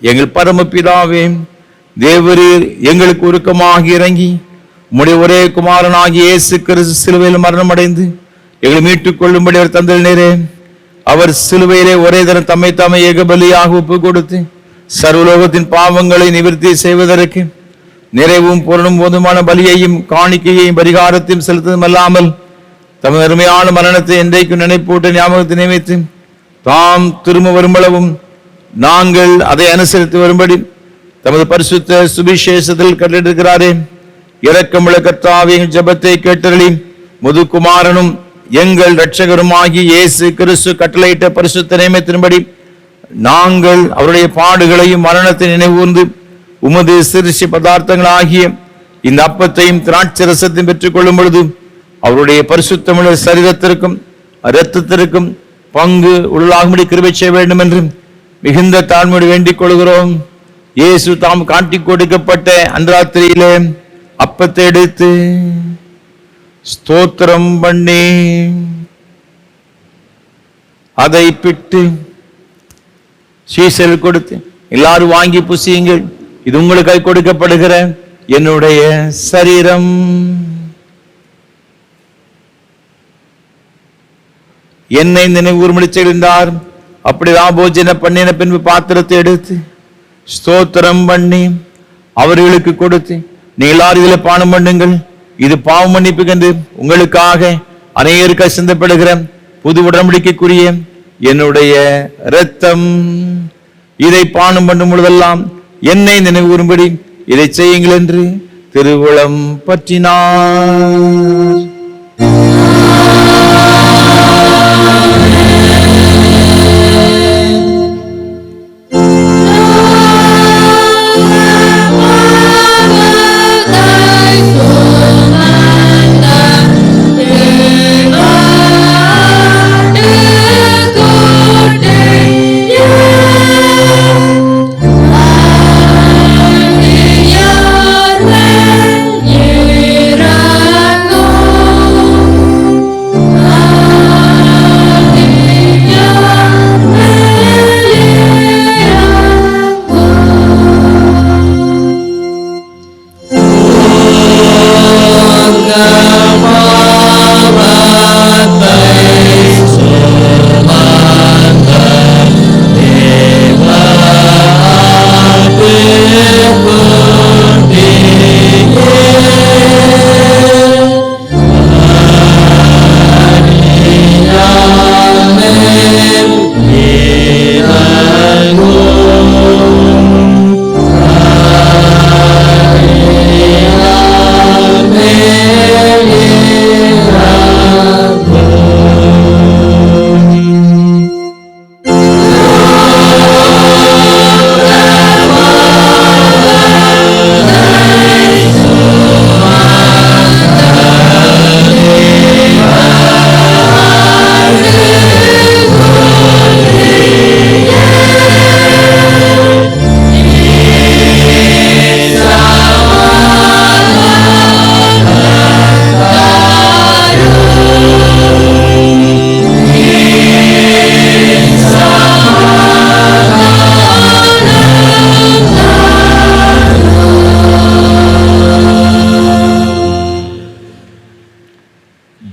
எங்கள் பரமபிதாவே, தேவரீர் எங்களுக்கு உருக்கமாக இறங்கி உம்முடைய ஒரே குமாரனாகிய இயேசு கிறிஸ்து சிலுவையில் மரணம் அடைந்து எங்களை மீட்டுக் கொள்ளும்படி அவர் தந்தளினரே. அவர் சிலுவையிலே ஒரே தரம் தம்மை தாமே ஏகபலியாக ஒப்பு கொடுத்து சர்வலோகத்தின் பாவங்களை நிவர்த்தி செய்வதற்கு நிறைவும் பூரணம் போதுமான பலியையும் காணிக்கையையும் பரிகாரத்தையும் செலுத்ததும் அல்லாமல் தமது அருமையான மரணத்தை என்றைக்கும் நினைப்பூட்ட ஞாபகத்தை நியமித்து தாம் திரும்ப வரும்பளவும் நாங்கள் அதை அனுசரித்து வரும்படி தமது பரிசுத்த சுவிசேஷத்தில் கட்டிருக்கிறாரே. இரக்கமுள்ள கர்த்தாவே, எங்கள் ஜெபத்தை கேட்டருளி முதுகுமாரனும் எங்கள் இரட்சகருமாகி இயேசு கிறிஸ்து கட்டளையிட்ட பரிசுத்த நியமத்தின்படி நாங்கள் அவருடைய பாடுகளையும் மரணத்தை நினைவுகூர்ந்து உமது சிறுசி பதார்த்தங்களாகிய இந்த அப்பத்தையும் திராட்சை ரசத்தையும் பெற்றுக் கொள்ளும் பொழுது அவருடைய பரிசுத்தமுள்ள சரீரத்திற்கும் இரத்தத்திற்கும் பங்கு உள்ளாகும்படி கிருபை செய்ய வேண்டும் என்று மிகுந்த தாழ்மையோடு வேண்டிக் கொள்கிறோம். இயேசு தாம் காட்டிக் கொடுக்கப்பட்ட அன்றாத்திரியிலே அப்பத்தை எடுத்து ஸ்தோத்திரம் பண்ணி அதை பிட்டு சீசல் கொடுத்து, எல்லாரும் வாங்கி புசியுங்கள், இது உங்களுக்காக கொடுக்கப்படுகிற என்னுடைய சரீரம். என்னை நினைவுறும்படி செய்தார். அப்படிதான் போஜன பண்ணின பின்பு பாத்திரத்தை எடுத்து ஸ்தோத்திரம் பண்ணி அவர்களுக்கு கொடுத்து, நீ எல்லாரும் இதில் பானம் பண்ணுங்கள், இது பாவ மன்னிப்புக்கென்று உங்களுக்காக அநேகருக்காக சிந்தப்படுகிற புது உடன்படிக்கைக்குரிய என்னுடைய இரத்தம். இதை பானம் பண்ணும் பொழுதெல்லாம் என்னை நினைவுறும்படி இதை செய்யுங்கள் என்று திருவுளம் பற்றினார். Yeah.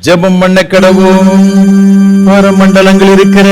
ஜெபம் பண்ண கடவோம். பரமண்டலங்கள் இருக்கிற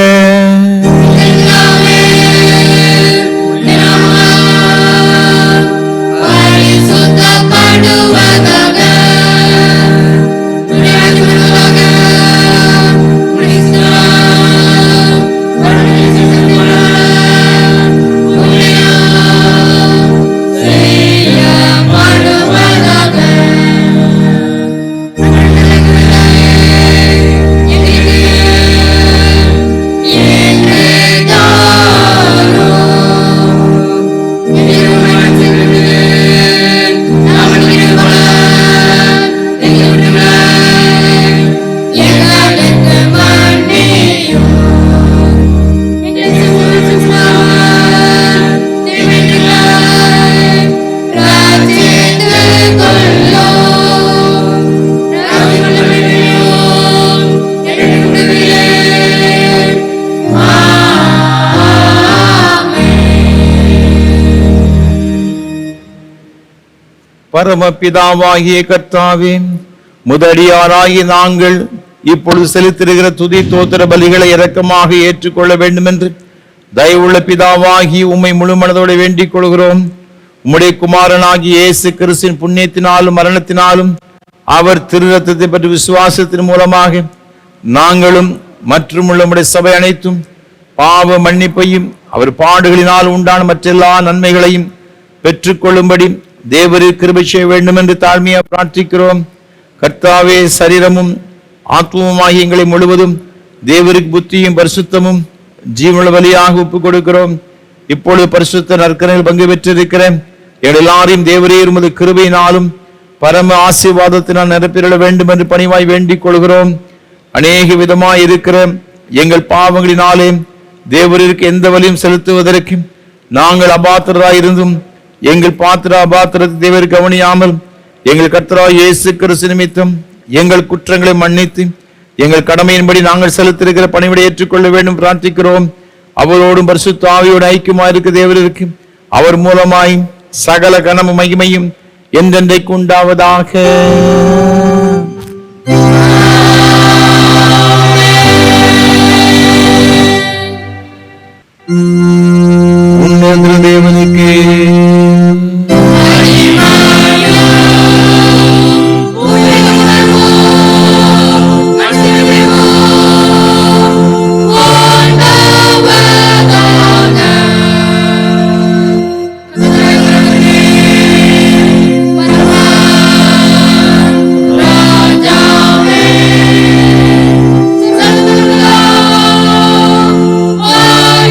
பரமபிதாவாகிய கர்த்தாவே, முதடியாராகி நாங்கள் இப்பொழுது செலுத்திருக்கிற துதி தோத்திர பலிகளை இரக்கமாக ஏற்றுக்கொள்ள வேண்டும் என்று தயவுள்ள பிதாவாகி உம்மை முழு மனதோடு வேண்டிக் கொள்கிறோம். உம்முடைய குமாரனாகிய இயேசு கிறிஸ்துவின் புண்ணியத்தினாலும் மரணத்தினாலும் அவர் திரு ரத்தத்தை பற்றி விசுவாசத்தின் மூலமாக நாங்களும் மற்றும் உள்ள உம்முடைய சபை அனைத்தும் பாவ மன்னிப்பையும் அவர் பாடுகளினால் உண்டான மற்றெல்லா நன்மைகளையும் பெற்றுக்கொள்ளும்படி தேவரீர் கிருபை செய்ய வேண்டும் என்று தாழ்மையாக பிரார்த்திக்கிறோம். கர்த்தாவே, சரீரமும் ஆத்மமாகி எங்களை முழுவதும் தேவருக்கு புத்தியும் பரிசுத்தமும் ஜீவன பலியாக ஒப்புக் கொடுக்கிறோம். இப்பொழுது பரிசுத்த நற்கரையில் பங்கு பெற்றிருக்கிற எங்கள் எல்லாரையும் தேவரீர் உமது கிருபையினாலும் பரம ஆசீர்வாதத்தினால் நிரப்பிட வேண்டும் என்று பணிவாய் வேண்டிக் கொள்கிறோம். அநேக விதமாய் இருக்கிற எங்கள் பாவங்களினாலே தேவரீருக்கு எந்த வலியும் செலுத்துவதற்கு நாங்கள் அபாத்திரராய் இருந்தும் எங்கள் பாத்திர அபாத்திரத்தை தேவர் கவனியாமல் எங்கள் கர்த்தராகிய இயேசு கிறிஸ்து நிமித்தம் எங்கள் குற்றங்களை மன்னித்து எங்கள் கடமையின்படி நாங்கள் செலுத்திருக்கிற பணிவிடை ஏற்றுக்கொள்ள வேண்டும் பிரார்த்திக்கிறோம். அவரோடும் பரிசுத்த ஆவியோடு ஐக்கியமாயிருக்க தேவருக்கு அவர் மூலமாய் சகல கனமும் மகிமையும் என்றென்றைக்கு உண்டாவதாக. தேவனுக்கு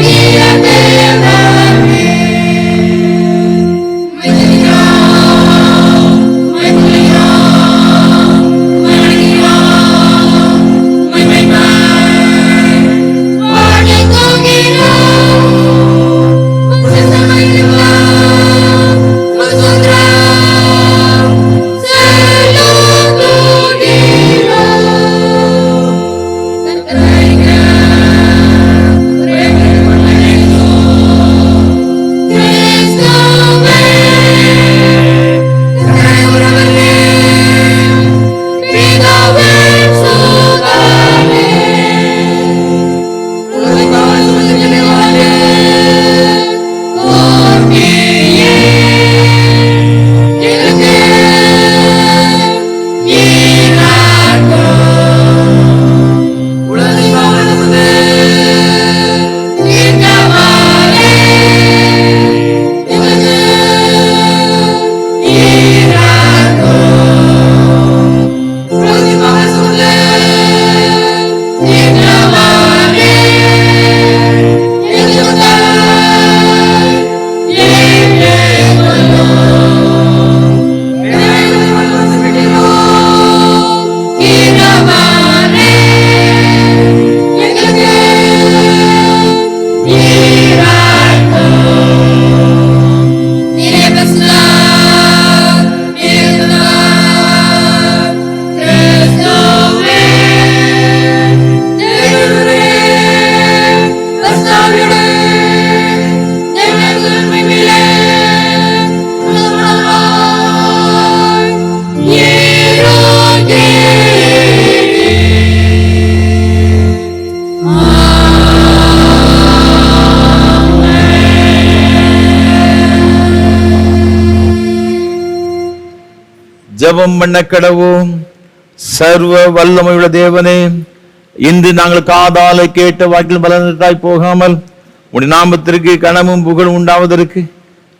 Yeah. ஜெபம் பண்ண கடவோம். சர்வ வல்லமையுள்ள தேவனே, இன்று நாங்கள் காதால கேட்ட வாக்கில் பலனத்தாய் போகாமல் உடைய நாமத்திற்கு கனமும் புகழும் உண்டாவதற்கு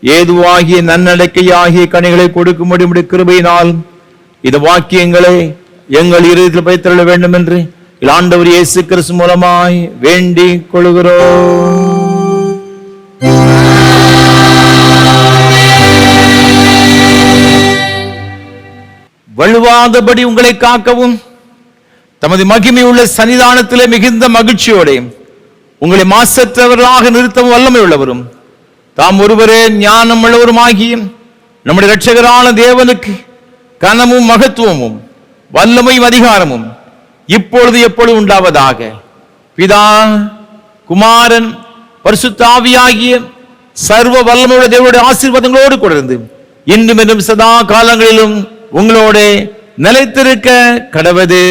ஏதுவாகிய நன்னடக்கையாகிய கனிகளை கொடுக்கும்படி உடைய கிருபையினால் இந்த வாக்கியங்களை எங்கள் இருதயத்தில் வைத்தருள வேண்டும் என்று ஆண்டவர் இயேசு கிறிஸ்து மூலமாய் வேண்டிக் கொள்கிறோம். வழுவாதபடி உங்களை காக்கவும் தமது மகிமை உள்ள சன்னிதானத்திலே மிகுந்த மகிழ்ச்சியோட உங்களை மாசற்றவர்களாக நிறுத்தவும் வல்லமை உள்ளவரும் தாம் ஒருவரே ஞானம் உள்ளவருமாகிய நம்முடைய இரட்சகரான தேவனுக்கு கனமும் மகத்துவமும் வல்லமையும் அதிகாரமும் இப்பொழுது எப்பொழுது உண்டாவதாக. பிதா, குமாரன், பரிசுத்த ஆவியாகிய சர்வ வல்லமையுள்ள தேவனுடைய ஆசீர்வாதங்களோடு கொண்டிருந்து இன்றும் என்றும் சதா காலங்களிலும் உங்களோட நிலைத்திருக்க கடவது.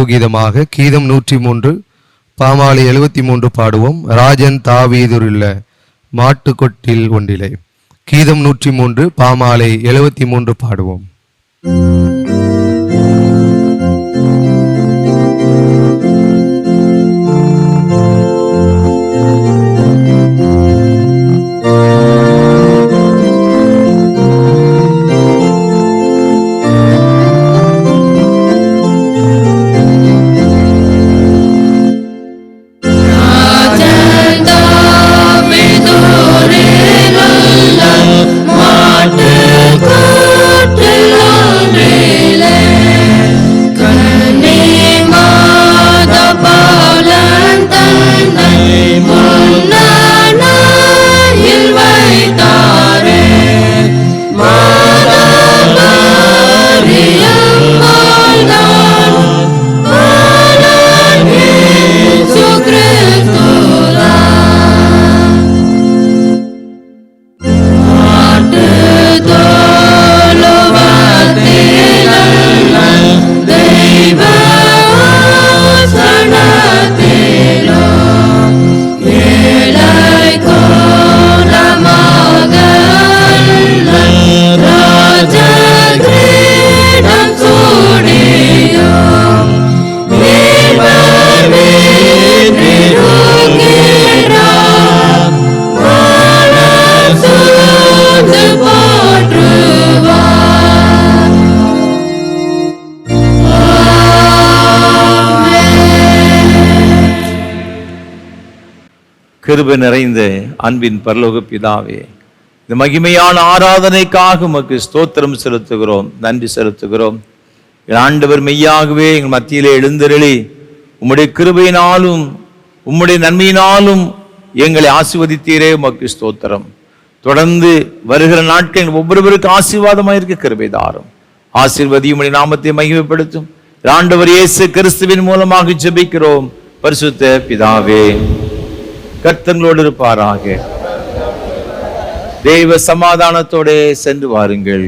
கீதமாக கீதம் 103 பாமாலை 73 பாடுவோம். ராஜன் தாவீதுள்ள மாட்டுக்கொட்டில் ஒன்றிலே. கீதம் 103 பாமாலை 73 பாடுவோம். கிருபை நிறைந்த அன்பின் பரலோக பிதாவே, இந்த மகிமையான ஆராதனைக்காக உமக்கு ஸ்தோத்திரம் செலுத்துகிறோம், நன்றி செலுத்துகிறோம். ஆண்டவர் மெய்யாகவே எங்கள் மத்தியிலே எழுந்தருளி உம்முடைய கிருபையினாலும் உம்முடைய நன்மையினாலும் எங்களை ஆசீர்வதித்தீரே, உமக்கு ஸ்தோத்திரம். தொடர்ந்து வருகிற நாட்கள் ஒவ்வொருவருக்கு ஆசீர்வாதமாக இருக்க கிருபை தாரும். ஆசீர்வதியும் உம்முடைய நாமத்தை மகிமைப்படுத்தும். ஆண்டவர் இயேசு கிறிஸ்துவின் மூலமாக ஜெபிக்கிறோம் பரிசுத்த பிதாவே. கர்த்தங்களோடு இருப்பாராக. தெய்வ சமாதானத்தோட சென்று வாருங்கள்.